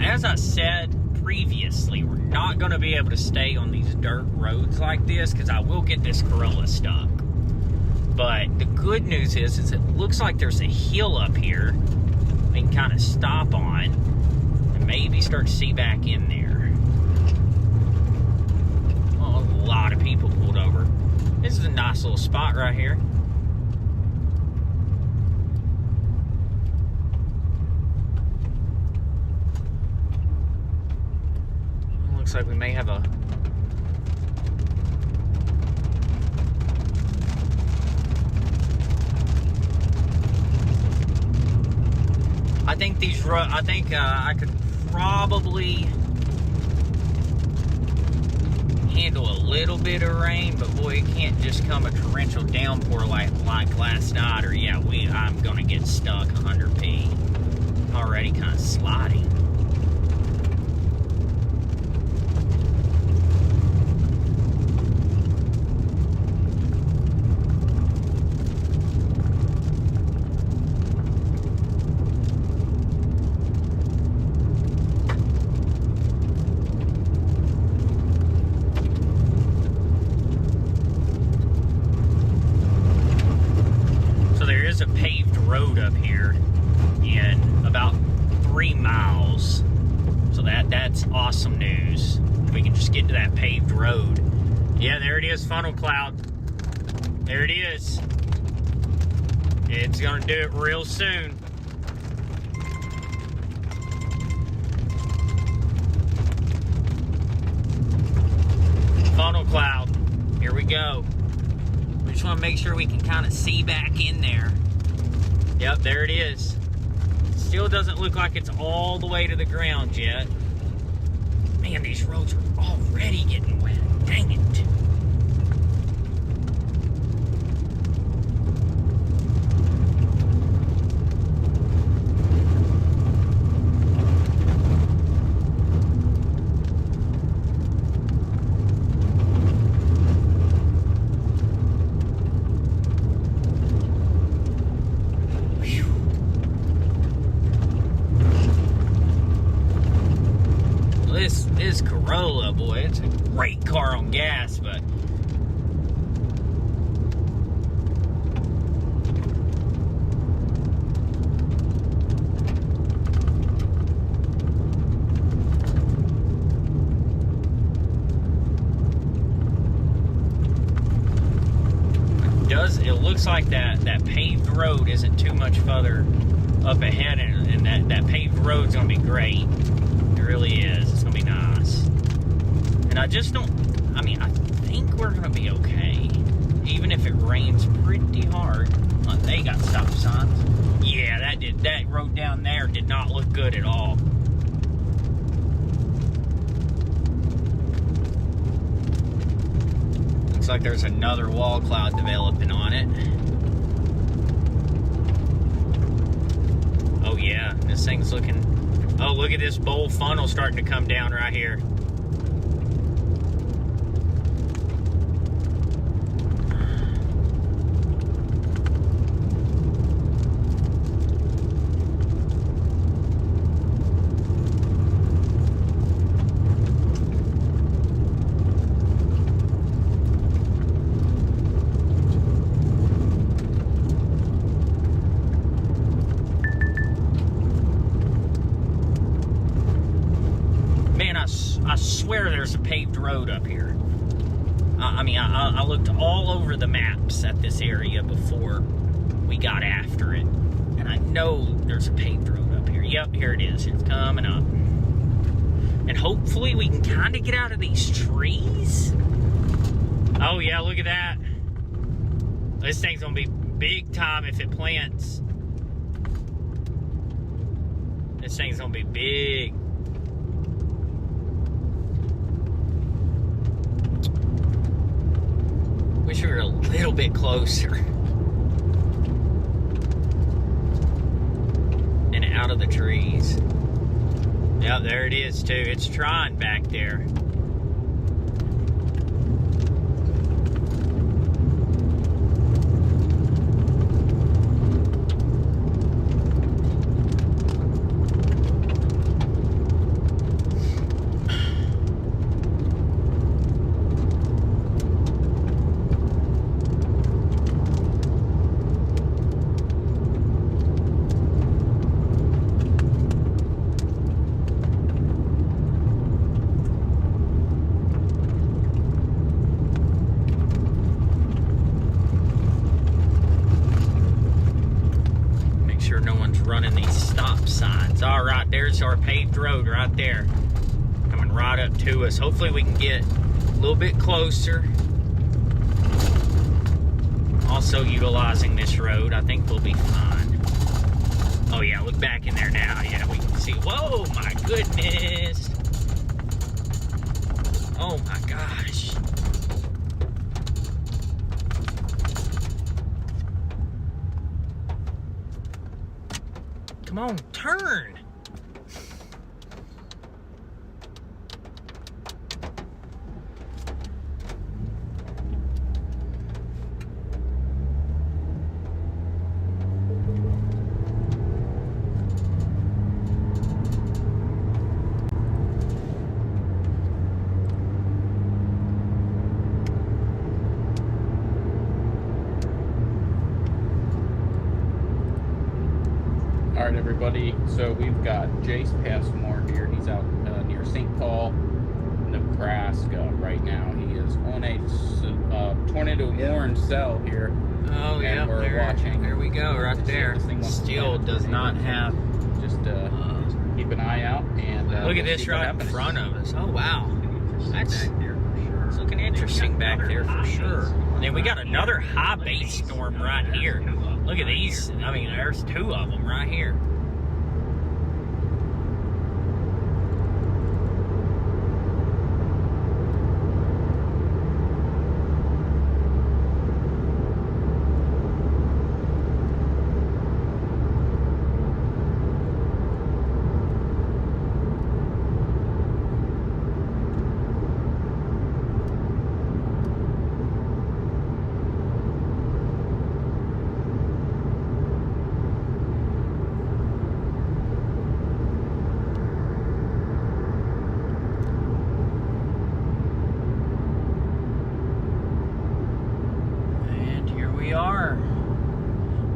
As I said previously, we're not going to be able to stay on these dirt roads like this because I will get this Corolla stuck. But the good news is it looks like there's a hill up here we can kind of stop on and maybe start to see back in there. Oh, a lot of people pulled over. This is a nice little spot right here. Looks like we may have a... I think I could probably handle a little bit of rain, but boy, it can't just come a torrential downpour like last night, or yeah, I'm gonna get stuck 100p. Already kind of sliding. A paved road up here in about 3 miles, so that's awesome news. We can just get to that paved road. Yeah, there it is, funnel cloud. There it is. It's gonna do it real soon. Funnel cloud. Here we go. We just want to make sure we can kind of see back in there. Yep, there it is. Still doesn't look like it's all the way to the ground yet. Man, these roads are already getting wet. Dang it. This Corolla, boy, it's a great car on gas, but it looks like that paved road isn't too much further up ahead, and that paved road's gonna be great. really is. It's gonna be nice. And I just don't, I mean, I think we're gonna be okay. Even if it rains pretty hard. They got stop signs. Yeah, that road down there did not look good at all. Looks like there's another wall cloud developing on it. Oh yeah, this thing's looking... Oh, look at this bowl funnel starting to come down right here. I swear there's a paved road up here. I mean, I looked all over the maps at this area before we got after it. And I know there's a paved road up here. Yep, here it is. It's coming up. And hopefully we can kind of get out of these trees. Oh, yeah, look at that. This thing's going to be big time if it plants. This thing's going to be big. Wish we were a little bit closer. And out of the trees. Yep, there it is too. It's trying back there. Running these stop signs. All right, there's our paved road right there, coming right up to us. Hopefully we can get a little bit closer. Also utilizing this road, I think we'll be fine. Oh yeah, look back in there now. Yeah, we can see. Whoa, my goodness. Oh my gosh. Come on, turn. All right, everybody. So we've got Jace Passmore here. He's out near St. Paul, Nebraska right now. He is on a tornado warned cell here. Oh yeah, we're watching. There we go, right there. Still does not have. Just keep an eye out and look at this right in front of us. Oh wow, that's it's looking interesting back there for sure. And then we got another high base storm right here. Look at these. I mean, there's two of them right here.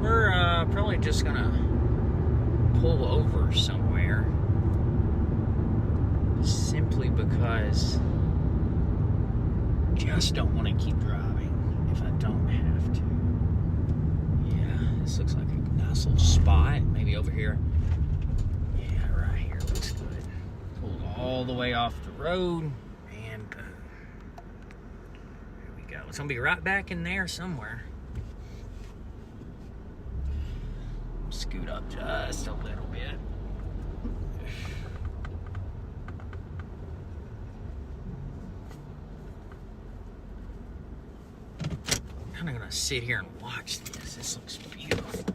We're probably just gonna pull over somewhere simply because I just don't want to keep driving if I don't have to. Yeah, this looks like a nice little spot. Maybe over here. Yeah, right here looks good. Pull all the way off the road. And boom. There we go. It's going to be right back in there somewhere. Scoot up just a little bit. I'm kind of going to sit here and watch this. This looks beautiful.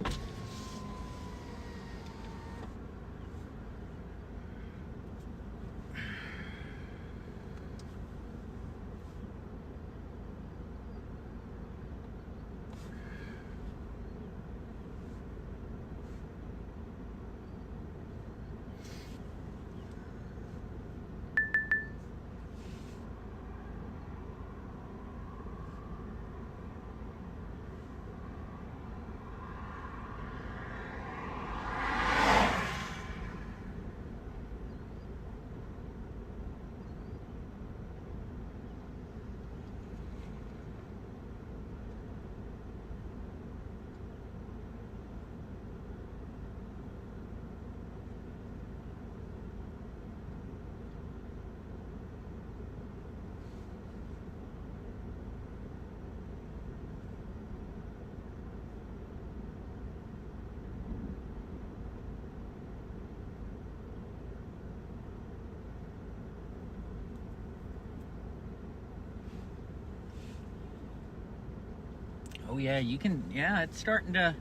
Oh yeah, you can, yeah, it's starting to,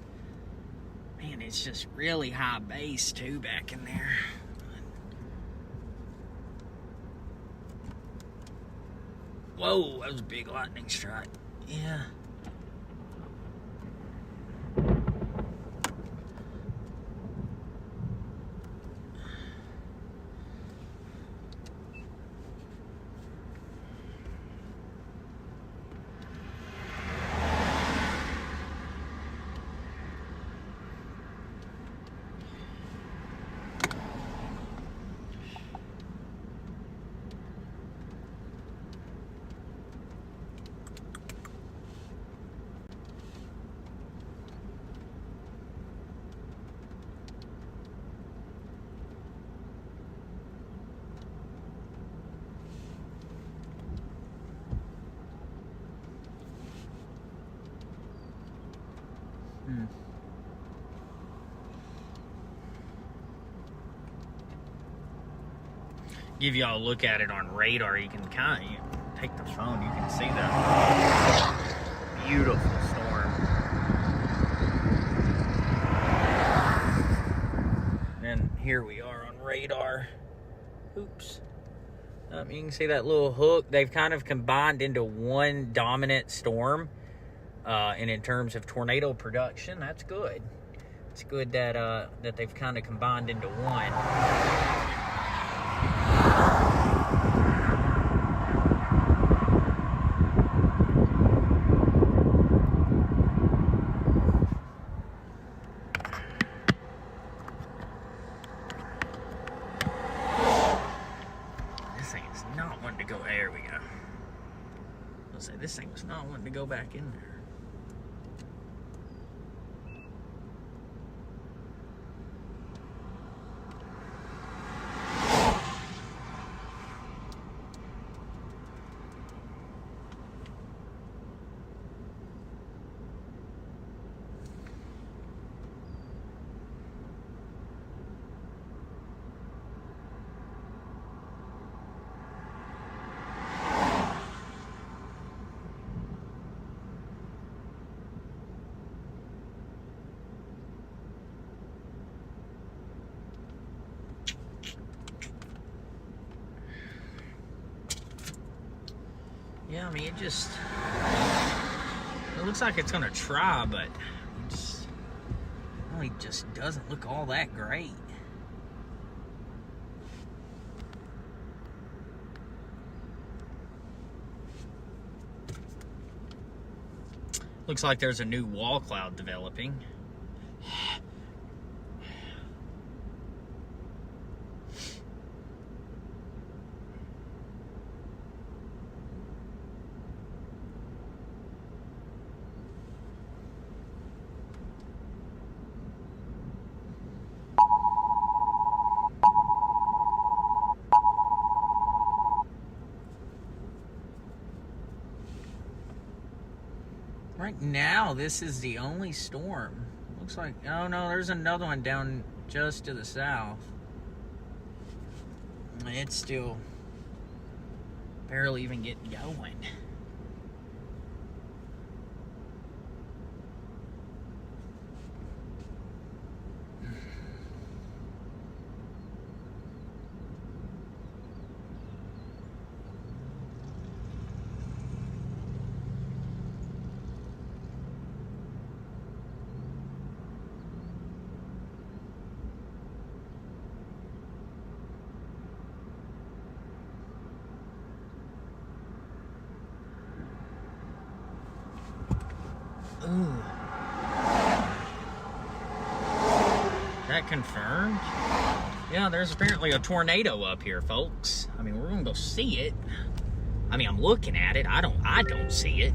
man, it's just really high bass too back in there. Whoa, that was a big lightning strike. Yeah. Give y'all a look at it on radar. You can kind of take the phone. You can see that beautiful storm. And here we are on radar. Oops. You can see that little hook. They've kind of combined into one dominant storm. And in terms of tornado production, that's good. It's good that that they've kind of combined into one. This thing is not wanting to go. There we go. I'll say this thing was not wanting to go back in there. Yeah, I mean, it looks like it's gonna try, but it really just doesn't look all that great. Looks like there's a new wall cloud developing. right now, this is the only storm. Looks like, oh no, there's another one down just to the south. It's still barely even getting going. Ooh. That confirmed? Yeah, there's apparently a tornado up here, folks. I mean, we're gonna go see it. I mean, I'm looking at it. I don't see it.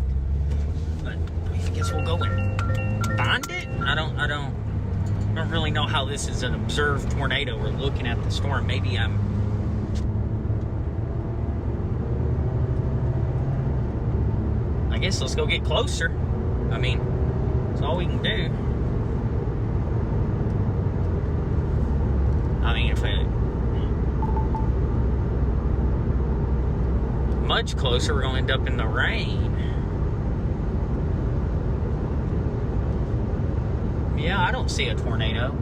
But I guess we'll go and find it. I don't really know how this is an observed tornado. We're looking at the storm. Maybe I guess let's go get closer. I mean, that's all we can do. I mean, if it much closer, we're gonna end up in the rain. Yeah, I don't see a tornado.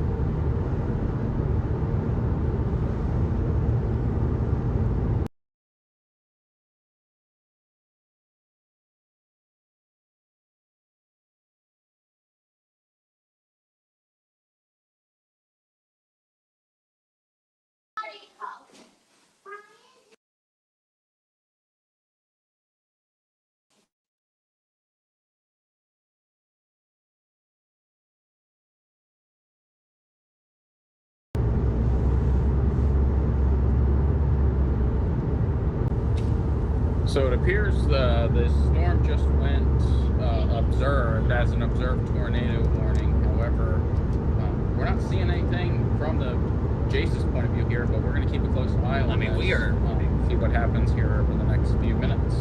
So it appears the storm just went observed as an observed tornado warning. However, we're not seeing anything from the Jace's point of view here, but we're going to keep a close eye on I mean, this, we are see what happens here over the next few minutes.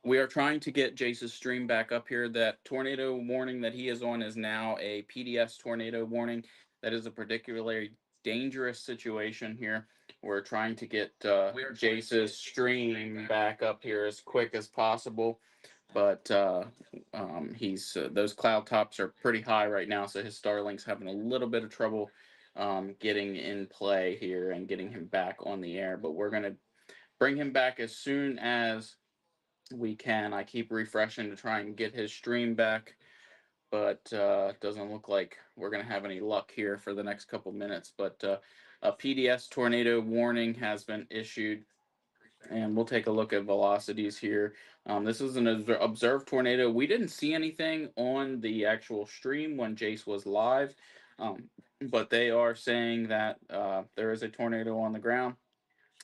We are trying to get Jace's stream back up here. That tornado warning that he is on is now a PDS tornado warning. That is a particularly dangerous situation here. We're trying to get Jace's stream back up here as quick as possible, but he's those cloud tops are pretty high right now, so his Starlink's having a little bit of trouble getting in play here and getting him back on the air. But we're gonna bring him back as soon as we can. I keep refreshing to try and get his stream back, but it doesn't look like we're going to have any luck here for the next couple minutes. But a PDS tornado warning has been issued, and we'll take a look at velocities here. This is an observed tornado. We didn't see anything on the actual stream when Jace was live, but they are saying that there is a tornado on the ground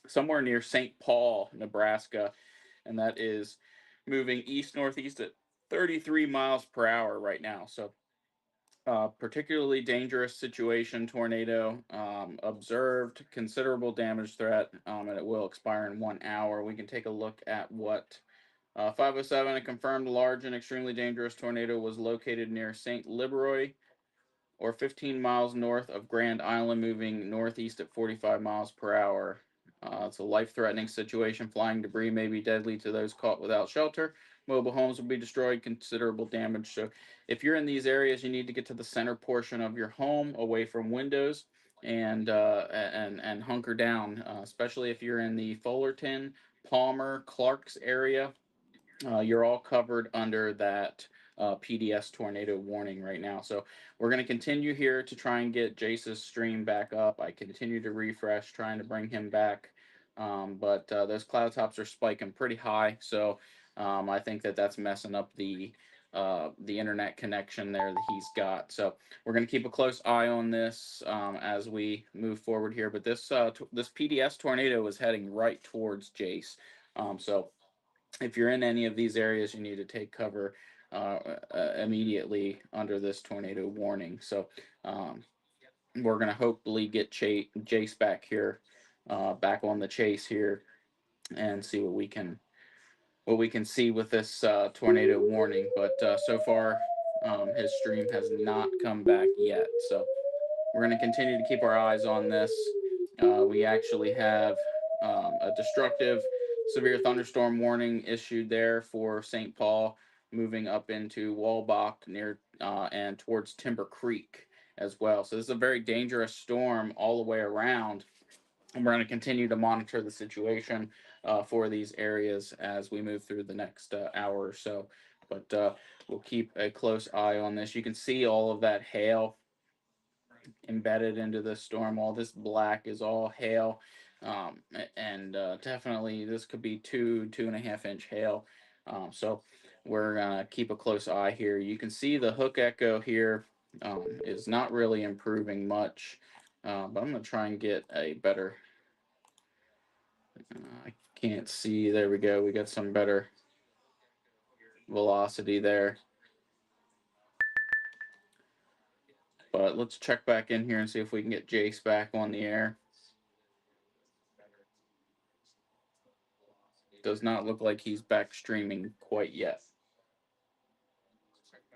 somewhere near St. Paul, Nebraska, and that is moving east northeast at 33 miles per hour right now. So, particularly dangerous situation, tornado observed, considerable damage threat, and it will expire in 1 hour. We can take a look at what 507, a confirmed large and extremely dangerous tornado was located near St. Libroy, or 15 miles north of Grand Island, moving northeast at 45 miles per hour. It's a life-threatening situation. Flying debris may be deadly to those caught without shelter. Mobile homes will be destroyed, considerable damage. So if you're in these areas, you need to get to the center portion of your home, away from windows, and hunker down, especially if you're in the Fullerton, Palmer, Clarks area. You're all covered under that PDS tornado warning right now. So we're going to continue here to try and get Jace's stream back up. I continue to refresh, trying to bring him back. But those cloud tops are spiking pretty high. So I think that that's messing up the internet connection there that he's got. So we're going to keep a close eye on this as we move forward here. But this PDS tornado is heading right towards Jace. So if you're in any of these areas, you need to take cover immediately under this tornado warning. So we're going to hopefully get Jace back here, back on the chase here, and see what we can see with this tornado warning. But so far, his stream has not come back yet. So we're going to continue to keep our eyes on this. We actually have a destructive severe thunderstorm warning issued there for St. Paul, moving up into Walbach near and towards Timber Creek as well. So this is a very dangerous storm all the way around. And we're going to continue to monitor the situation for these areas as we move through the next hour or so. But we'll keep a close eye on this. You can see all of that hail embedded into this storm. All this black is all hail, and definitely this could be 2.5 inch hail. So we're gonna keep a close eye here. You can see the hook echo here is not really improving much, but I'm gonna try and get a better. I can't see. There we go. We got some better velocity there. But let's check back in here and see if we can get Jace back on the air. Does not look like he's back streaming quite yet.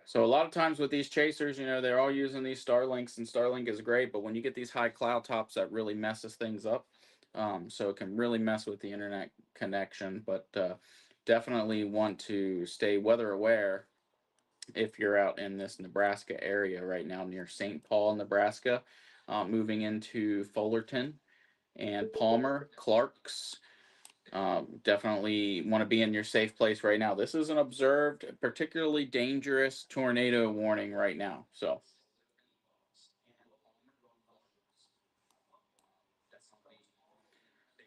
So a lot of times with these chasers, they're all using these Starlinks, and Starlink is great, but when you get these high cloud tops, that really messes things up. So it can really mess with the internet connection, but definitely want to stay weather aware if you're out in this Nebraska area right now near St. Paul, Nebraska, moving into Fullerton and Palmer, Clarks. Definitely want to be in your safe place right now. This is an observed, particularly dangerous tornado warning right now. So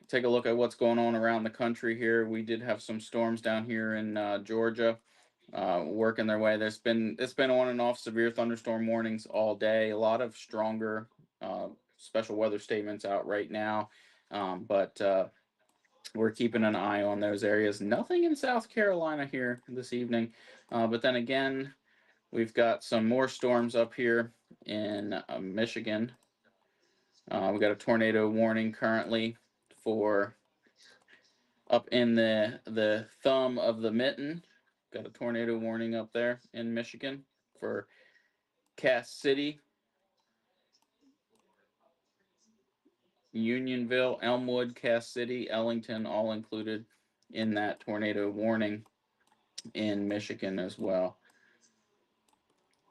take a look at what's going on around the country here. We did have some storms down here in Georgia working their way. It's been on and off severe thunderstorm warnings all day. A lot of stronger special weather statements out right now, but we're keeping an eye on those areas. Nothing in South Carolina here this evening, but then again, we've got some more storms up here in Michigan. We've got a tornado warning currently for up in the thumb of the mitten. Got a tornado warning up there in Michigan for Cass City, Unionville, Elmwood, Cass City, Ellington, all included in that tornado warning in Michigan as well.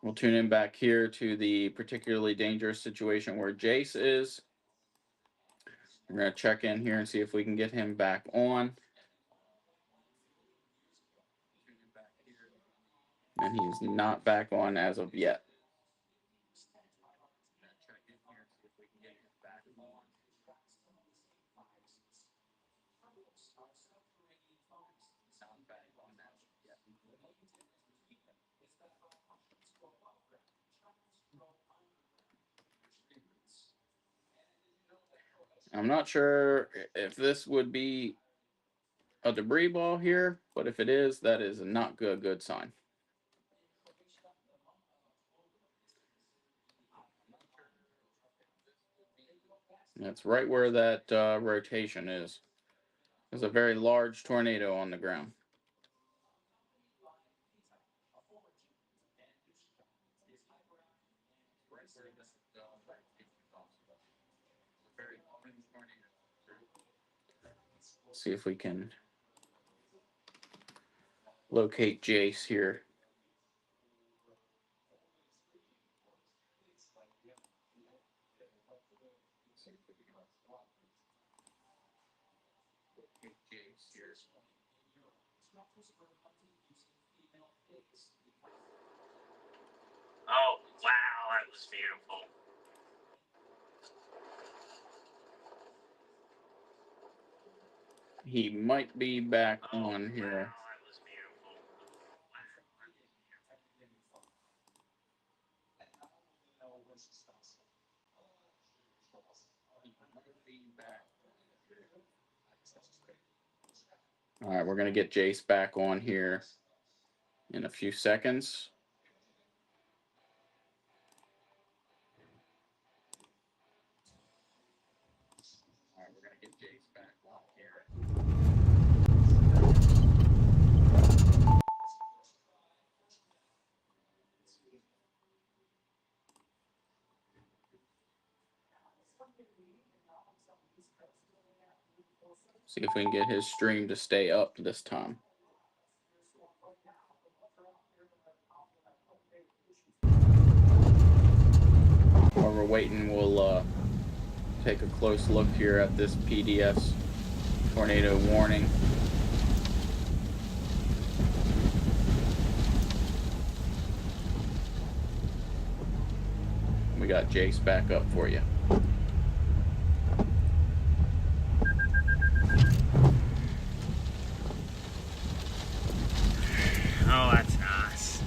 We'll tune in back here to the particularly dangerous situation where Jace is. We're going to check in here and see if we can get him back on. And he's not back on as of yet. I'm not sure if this would be a debris ball here, but if it is, that is not a good sign. That's right where that rotation is. There's a very large tornado on the ground. See if we can locate Jace here. Oh, wow, that was beautiful. He might be back on here. Wow, that was beautiful. All right, we're going to get Jace back on here in a few seconds. All right, we're going to get Jace back on here. See if we can get his stream to stay up this time. While we're waiting, we'll take a close look here at this PDS tornado warning. We got Jace back up for you. Oh, that's nice.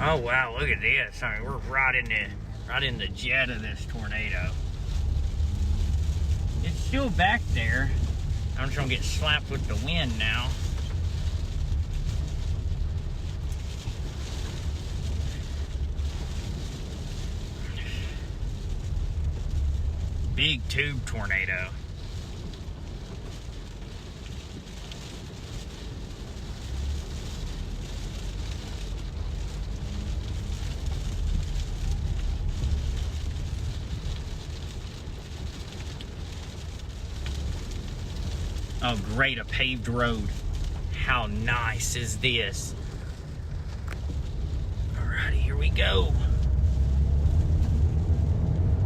Oh wow, look at this. I mean, we're right in the jet of this tornado. It's still back there. I'm just gonna get slapped with the wind now. Big tube tornado. Oh great, a paved road. How nice is this? Alrighty, here we go.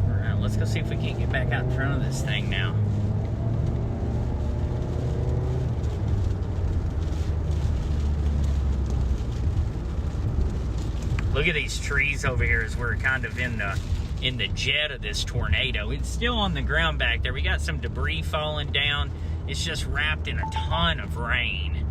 Alright, let's go see if we can't get back out in front of this thing now. Look at these trees over here as we're kind of in the jet of this tornado. It's still on the ground back there. We got some debris falling down. It's just wrapped in a ton of rain.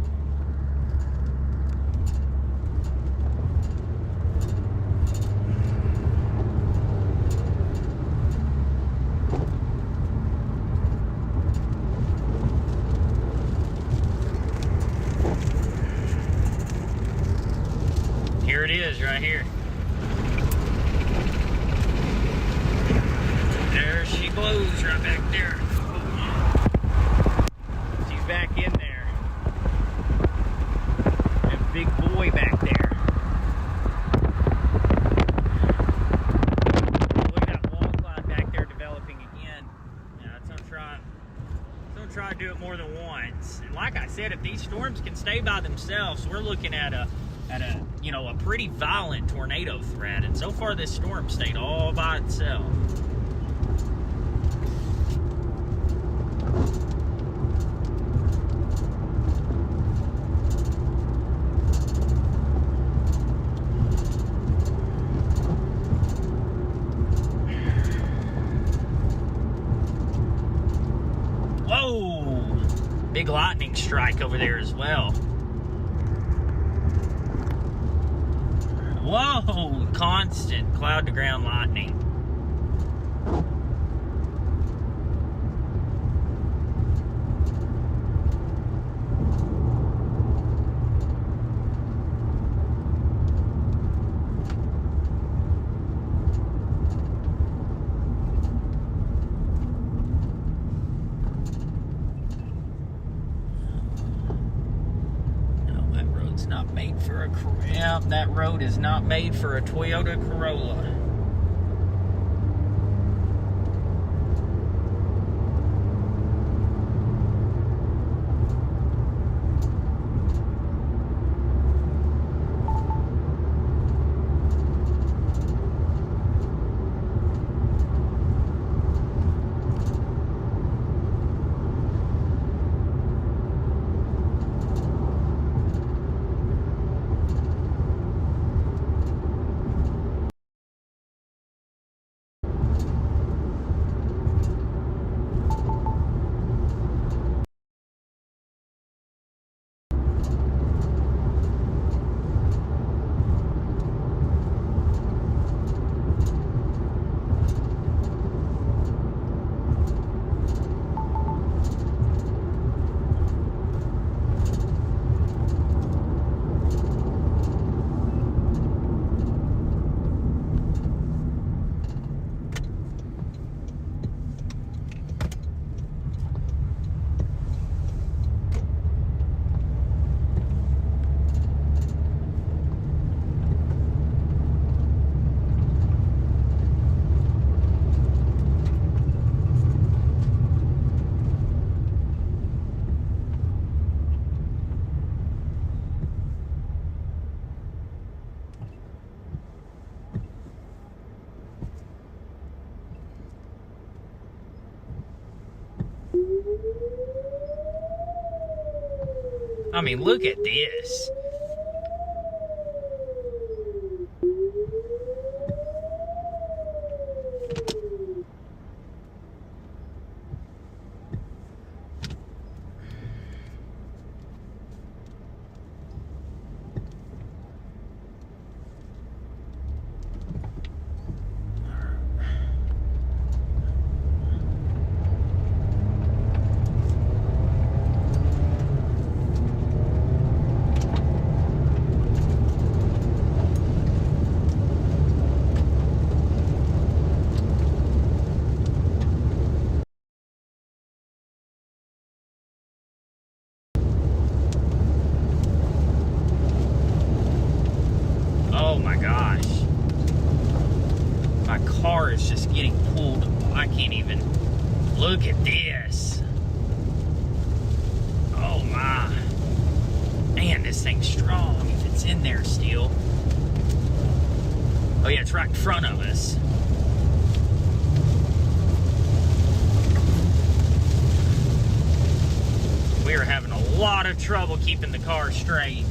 Here it is, right here. blows right back there. She's back in there. That big boy back there. Look at that wall cloud back there developing again. Yeah, it's gonna try to do it more than once. And like I said, if these storms can stay by themselves, we're looking at a pretty violent tornado threat. And so far this storm stayed all by itself. Whoa! Big lightning strike over there as well. Whoa! Constant cloud to ground lightning. Not made for a yeah, that road is not made for a Toyota Corolla. I mean, look at this. Oh my gosh. My car is just getting pulled. I can't even look at this. Oh my. Man, this thing's strong if it's in there still. Oh yeah, it's right in front of us. We are having a lot of trouble keeping the car straight.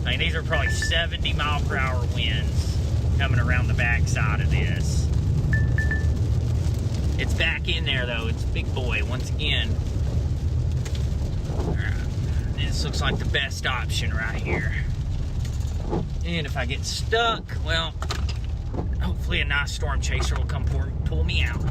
I mean, these are probably 70 mile per hour winds coming around the back side of this. It's back in there though. It's big boy once again. This looks like the best option right here. And if I get stuck, well, hopefully a nice storm chaser will come pull me out.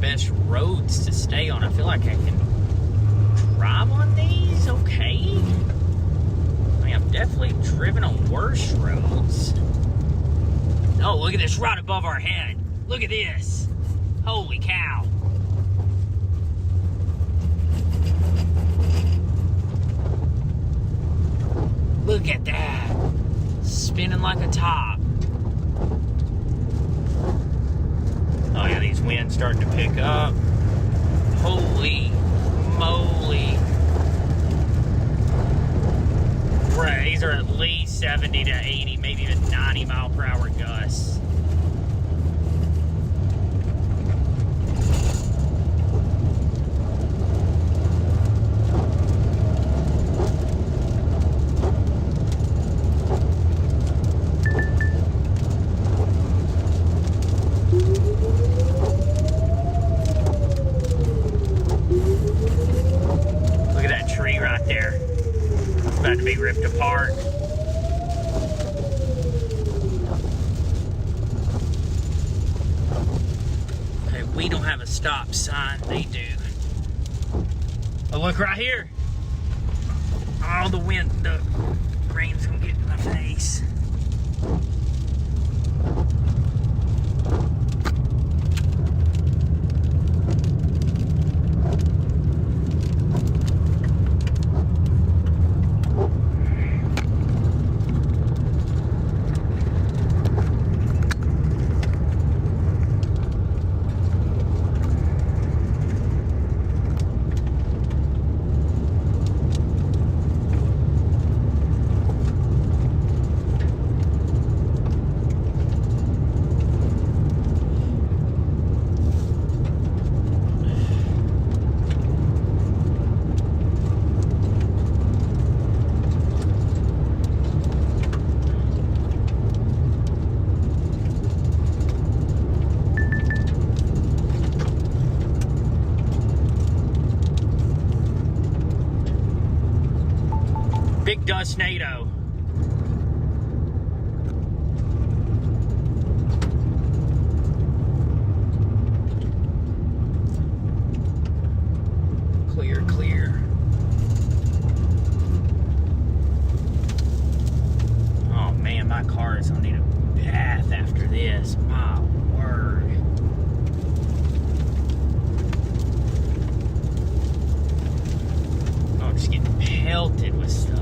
best roads to stay on. I feel like I can drive on these okay. I mean, I've definitely driven on worse roads. Oh, look at this right above our head. Look at this. Holy cow. Look at that. Spinning like a top. Oh yeah, these winds starting to pick up. Holy moly. Right, these are at least 70 to 80, maybe even 90 mile per hour gusts. Look at that tree right there. It's about to be ripped apart. Okay, we don't have a stop sign. They do. Oh, look right here. Oh, the wind, the rain's gonna get in my face. Big dustnado. Clear, clear. Oh man, my car is gonna need a bath after this. My word. Oh, I'm just getting pelted with stuff.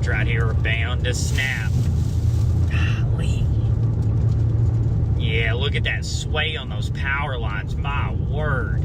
roads right here are bound to snap. Golly. Yeah, look at that sway on those power lines. My word.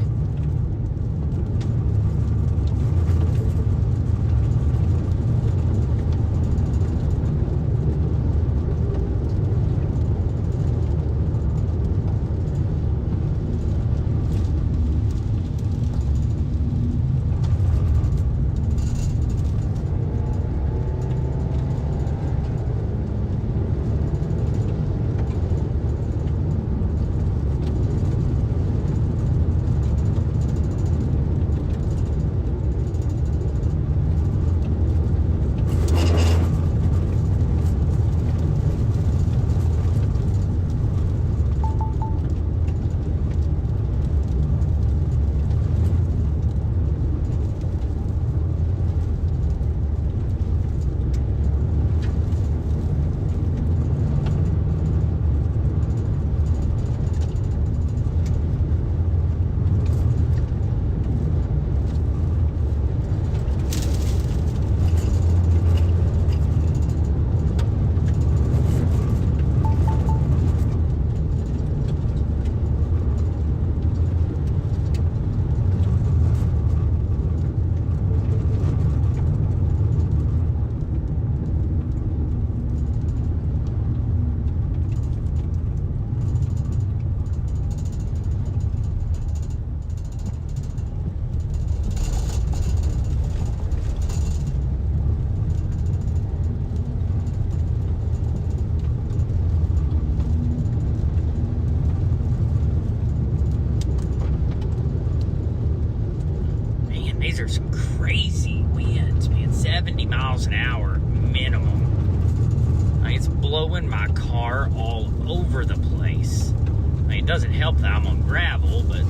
These are some crazy winds, man. 70 miles an hour minimum. I mean, it's blowing my car all over the place. I mean, it doesn't help that I'm on gravel, but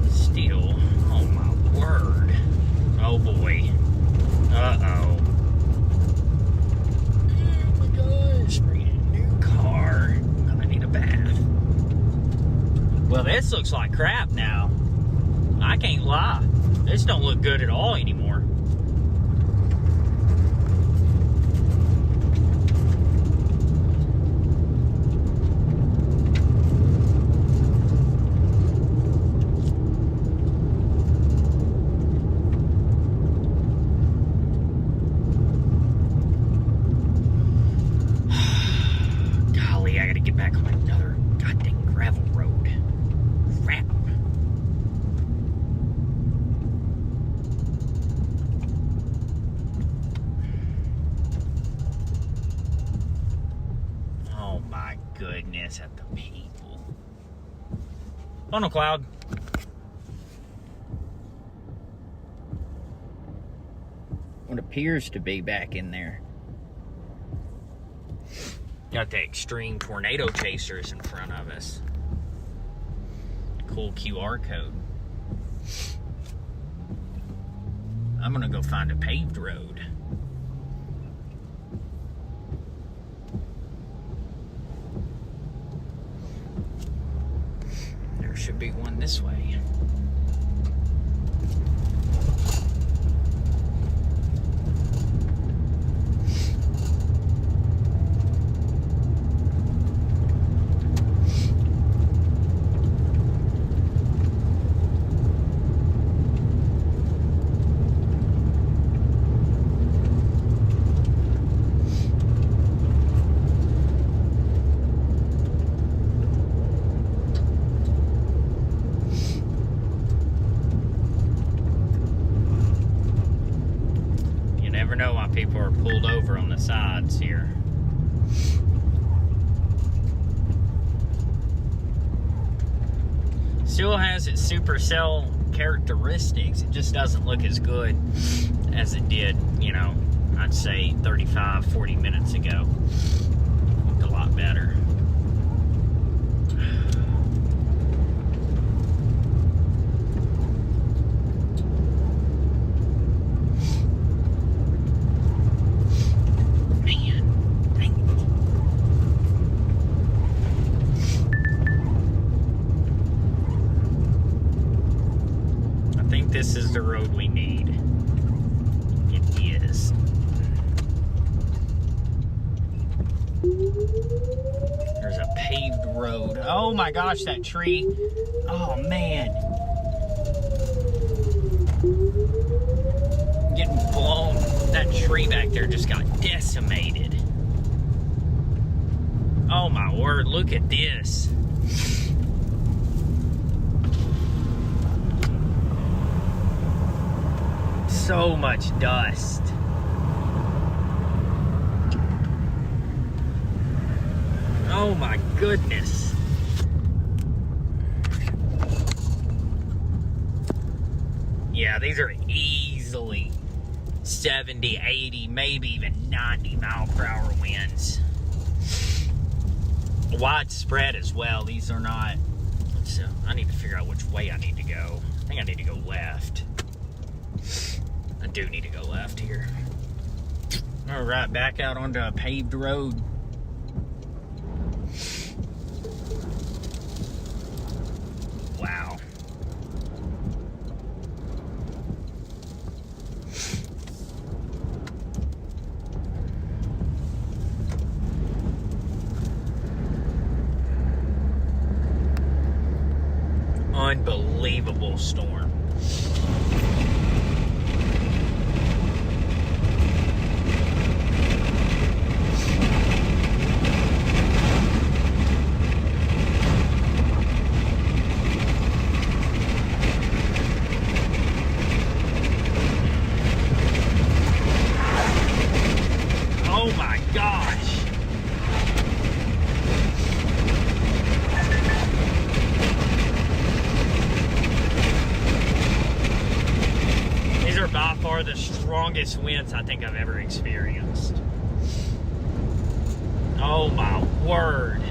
still. Oh, my word. Oh, boy. Uh-oh. Oh, my gosh. Bringing a new car. I'm gonna need a bath. Well, this looks like crap now. I can't lie. This don't look good at all anymore. Golly, I gotta get back on another goddamn gravel road. Crap. Goodness at the people. Oh no, Cloud. What appears to be back in there. Got the extreme tornado chasers in front of us. Cool QR code. I'm gonna go find a paved road. Should be one this way. Never know why people are pulled over on the sides here. Still has its supercell characteristics. It just doesn't look as good as it did, you know, I'd say 35, 40 minutes ago. Looked a lot better. This is the road we need. It is. There's a paved road. Oh my gosh, that tree. Oh man. Getting blown. That tree back there just got decimated. Oh my word, look at this. So much dust. Oh my goodness. Yeah, these are easily 70, 80, maybe even 90 mile per hour winds. Widespread as well. These are not. Let's see, I need to figure out which way I need to go. I think I need to go left. I do need to go left here. All right, back out onto a paved road. Wow. Unbelievable storm. Oh my gosh. These are by far the strongest winds I think I've ever experienced. Oh my word.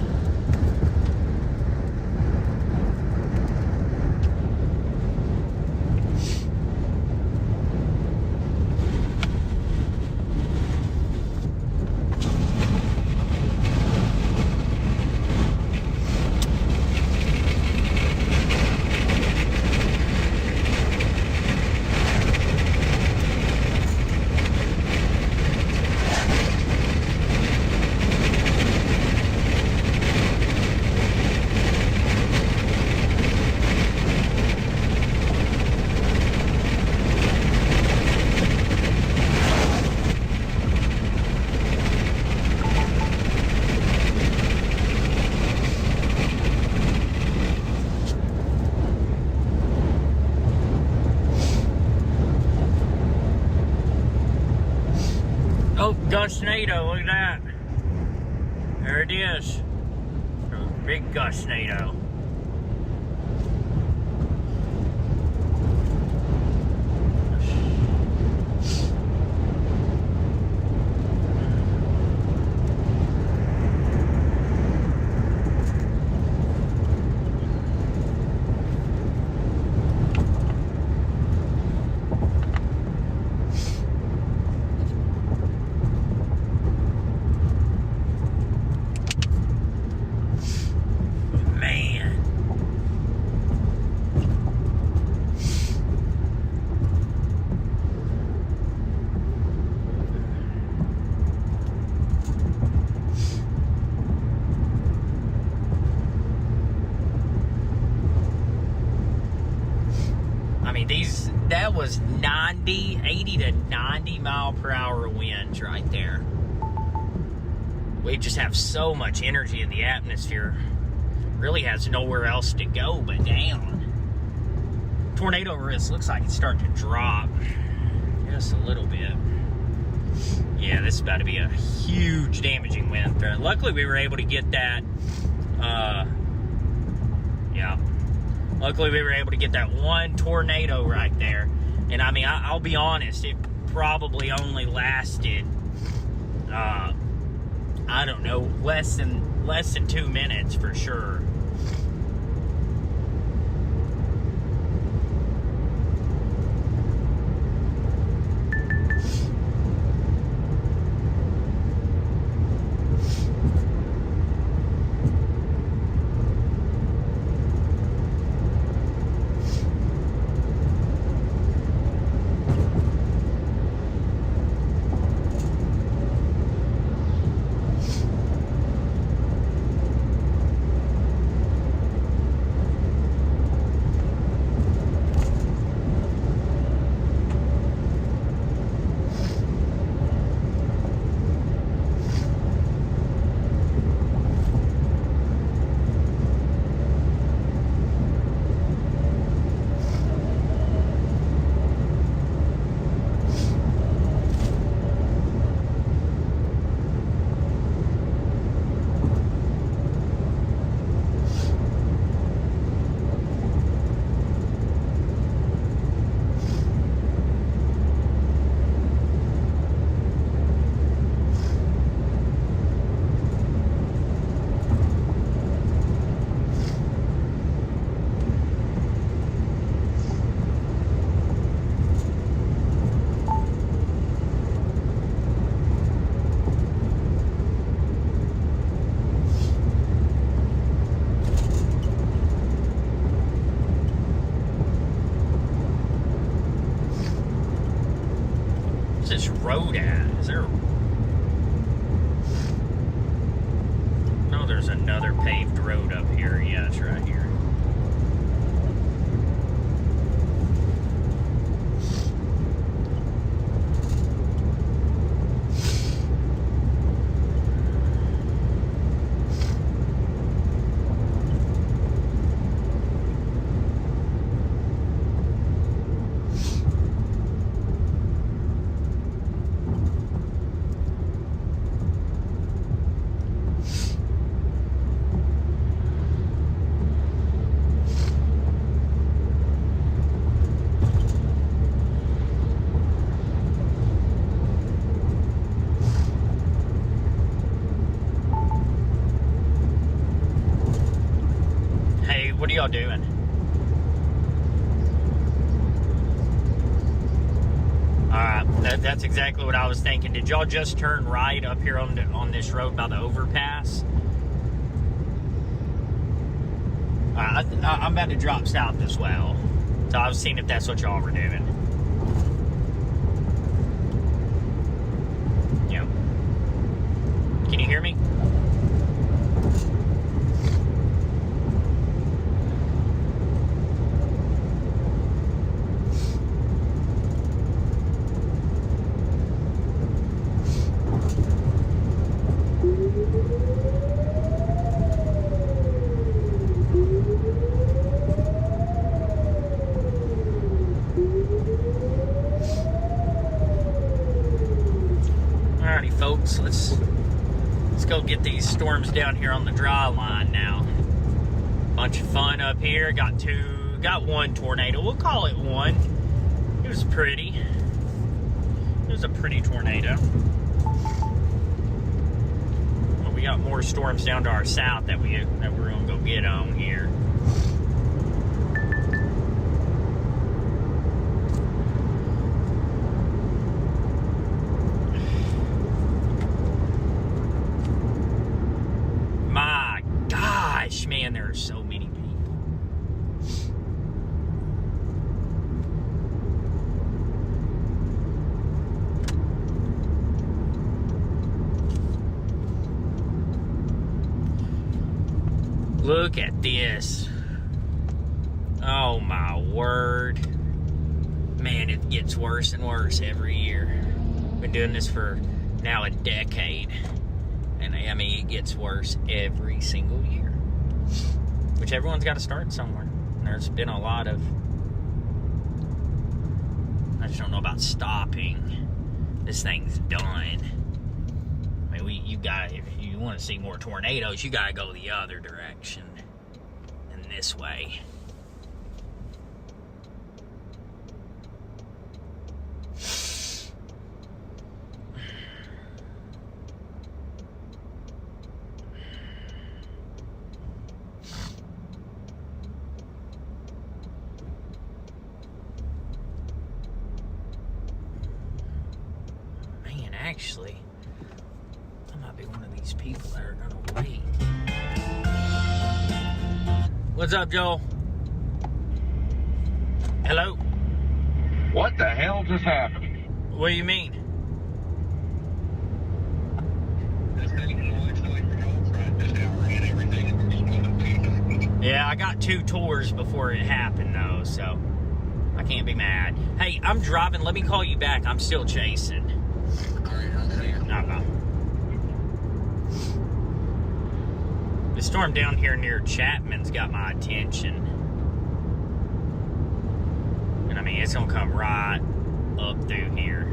Oh, gustnado, look at that. There it is. Big gustnado. That was 80 to 90 mile per hour winds right there. We just have so much energy in the atmosphere. Really has nowhere else to go but down. Tornado risk looks like it's starting to drop just a little bit. Yeah, this is about to be a huge damaging wind threat. Luckily, we were able to get that. Luckily, we were able to get that one tornado right there. And I mean, I'll be honest, it probably only lasted, I don't know, less than 2 minutes for sure. sir. No, there's another paved road up here. Yeah, it's right here. What are y'all doing? That's exactly what I was thinking. Did y'all just turn right up here on this road by the overpass? I'm about to drop south as well. So I was seeing if that's what y'all were doing. Yeah. Can you hear me? Alrighty, folks, let's go get these storms down here on the dry line now. Bunch of fun up here. Got one tornado. We'll call it one. It was pretty. It was a pretty tornado. Well, we got more storms down to our south that we're gonna go get on here. Man, there are so many people. Look at this. Oh my word. Man, it gets worse and worse every year. Been doing this for now a decade. And I mean, it gets worse every single year. Which everyone's got to start somewhere. And there's been a lot of... I just don't know about stopping. This thing's done. I mean, if you want to see more tornadoes, you got to go the other direction. And this way. Actually, I might be one of these people that are gonna wait. What's up, Joel? Hello? What the hell just happened? What do you mean? Yeah, I got 2 tours before it happened, though, so I can't be mad. Hey, I'm driving. Let me call you back. I'm still chasing. The storm down here near Chapman's got my attention. And I mean, it's gonna come right up through here.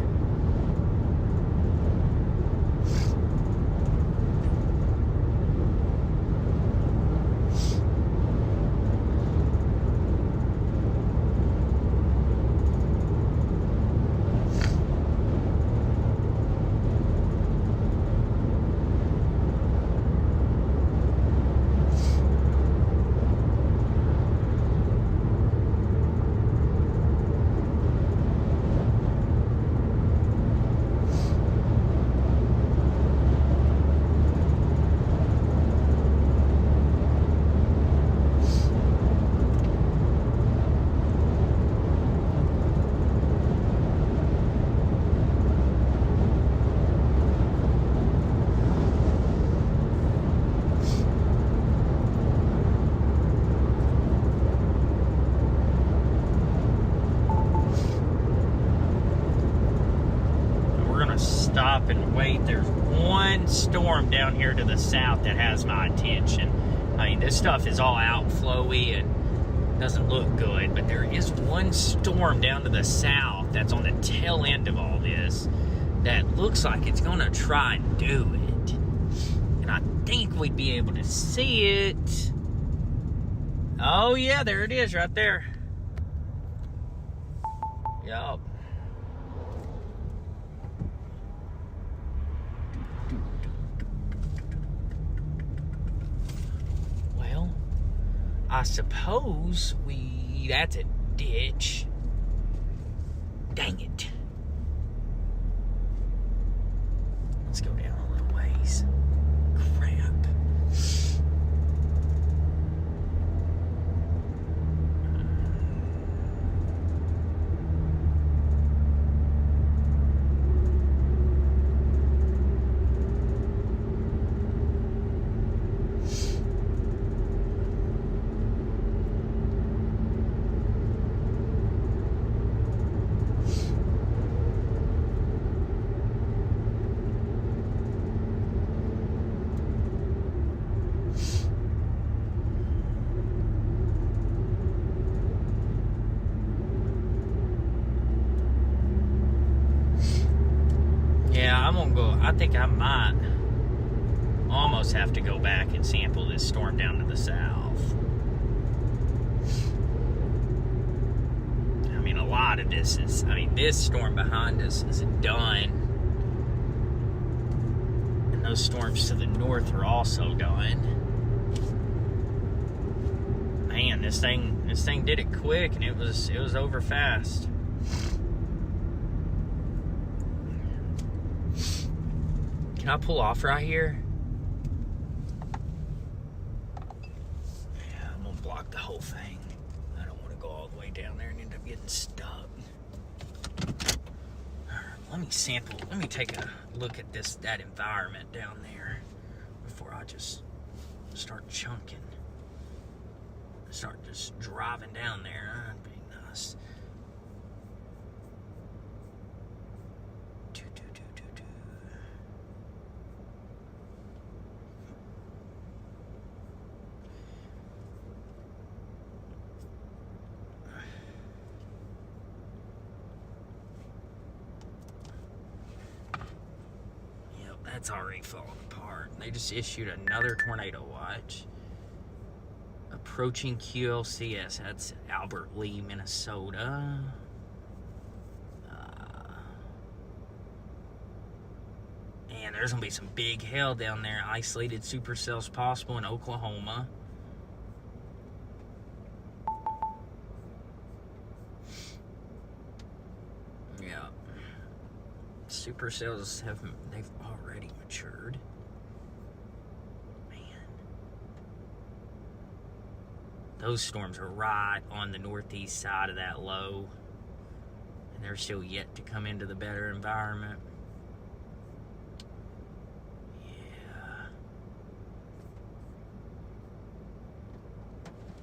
stop and wait. There's one storm down here to the south that has my attention. I mean, this stuff is all outflowy and doesn't look good, but there is one storm down to the south that's on the tail end of all this that looks like it's gonna try and do it. And I think we'd be able to see it. Oh yeah, there it is right there. Yup. Well, I suppose that's a ditch. Dang it. Let's go down a little ways. Crap. I think I might almost have to go back and sample this storm down to the south. I mean, a lot of this is, this storm behind us is done. And those storms to the north are also done. Man, this thing did it quick, and it was over fast. Can I pull off right here? Yeah, I'm gonna block the whole thing. I don't want to go all the way down there and end up getting stuck. Let me take a look at that environment down there before I just start chunking. Start just driving down there. That'd be nice. That's already falling apart. They just issued another tornado watch. Approaching QLCS. That's Albert Lee, Minnesota. And there's going to be some big hail down there. Isolated supercells possible in Oklahoma. Yeah. Supercells they've already matured. Man. Those storms are right on the northeast side of that low. And they're still yet to come into the better environment.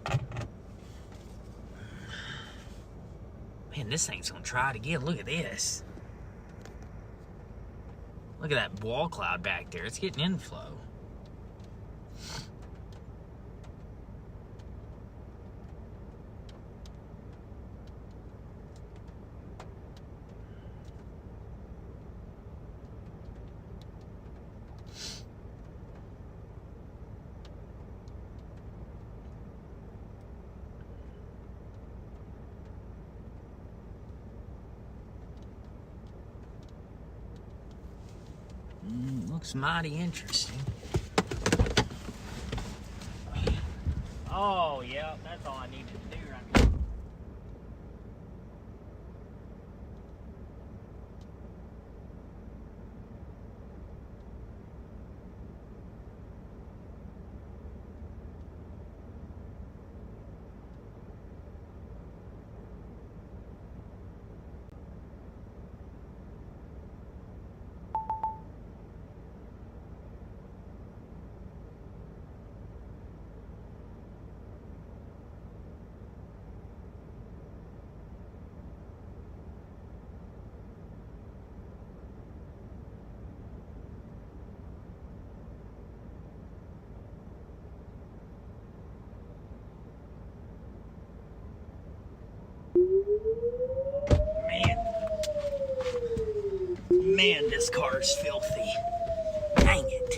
Yeah. Man, this thing's gonna try it again. Look at this. Look at that wall cloud back there. It's getting inflow. Looks mighty interesting. Oh, yeah, that's all I needed to do right here. man, this car is filthy. Dang it.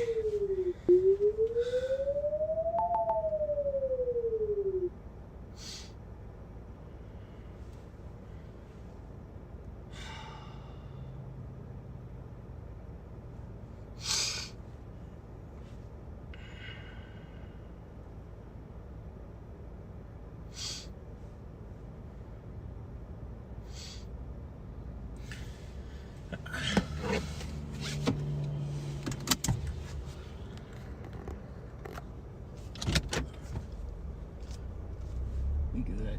We good?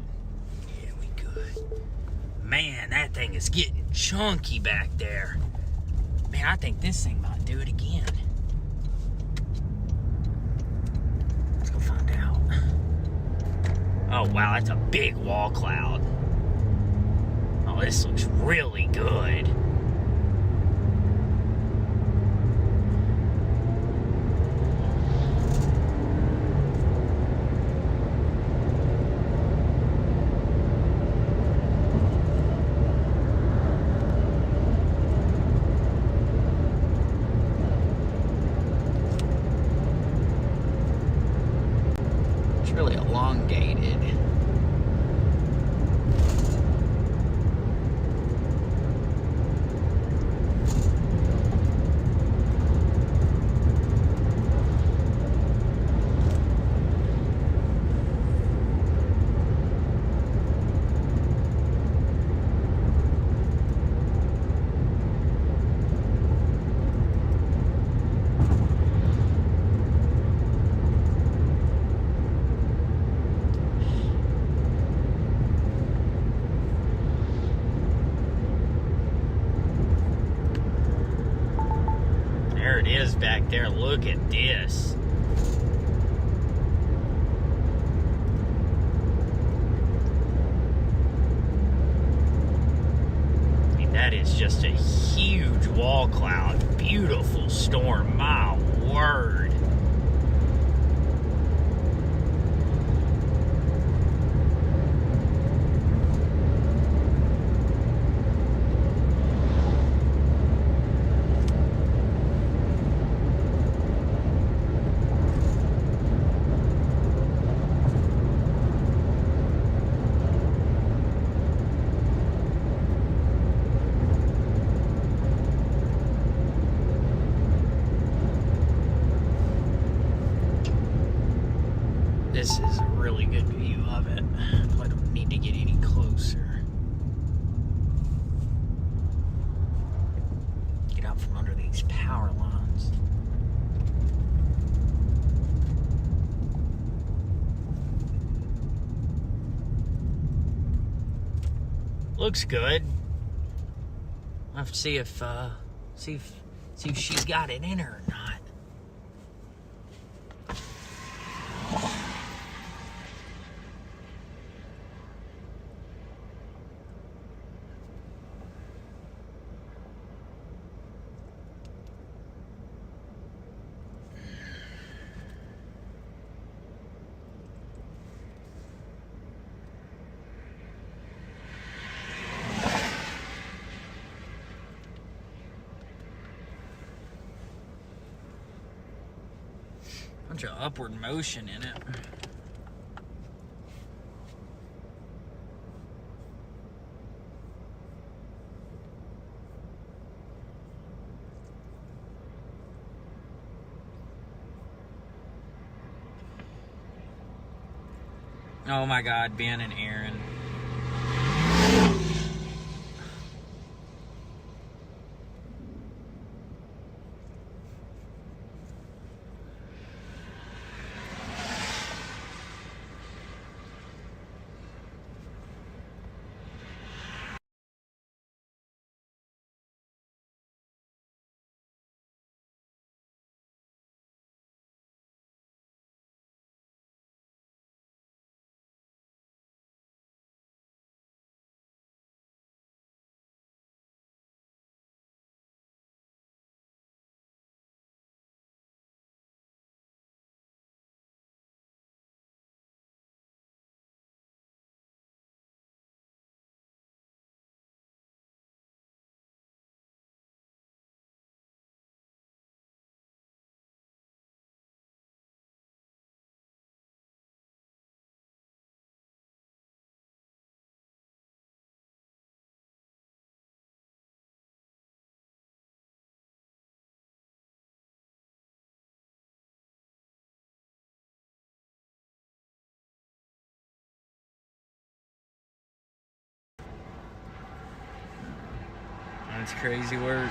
Yeah, we good. Man, that thing is getting chunky back there. Man, I think this thing might do it again. Let's go find out. Oh, wow, that's a big wall cloud. Oh, this looks really good. Really elongated. There it is back there. Look at this. I mean, that is just a huge wall cloud. Beautiful storm. My word. This is a really good view of it. I don't need to get any closer. Get out from under these power lines. Looks good. I'll have to see if she's got it in her or not. Bunch of upward motion in it. Oh my God, Ben and Aaron. That's crazy work.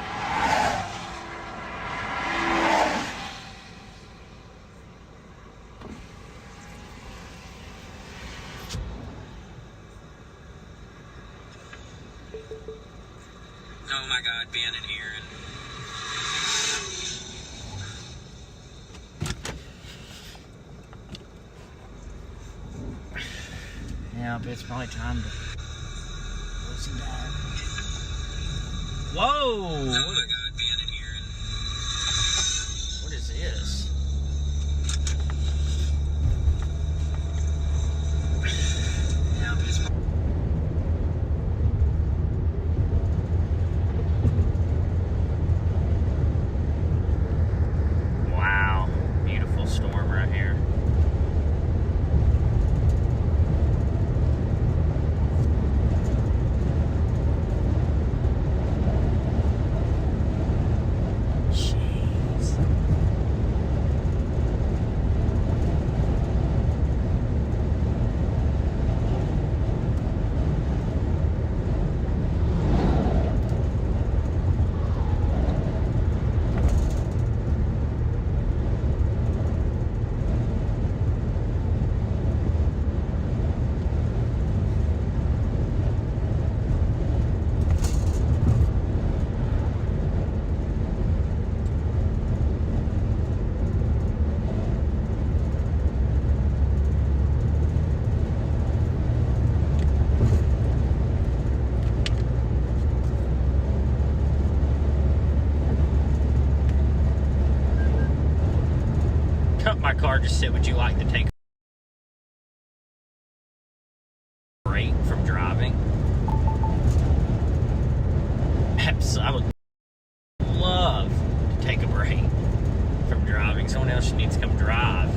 Oh my God, Ben and Aaron. Yeah, but it's probably time to listen to that. Whoa! Oh my God, Ben and Aaron. What is this? Yeah, but it's wow, beautiful storm right here. Jeez. My car just said, would you like to take a break from driving? I would love to take a break from driving. Someone else needs to come drive.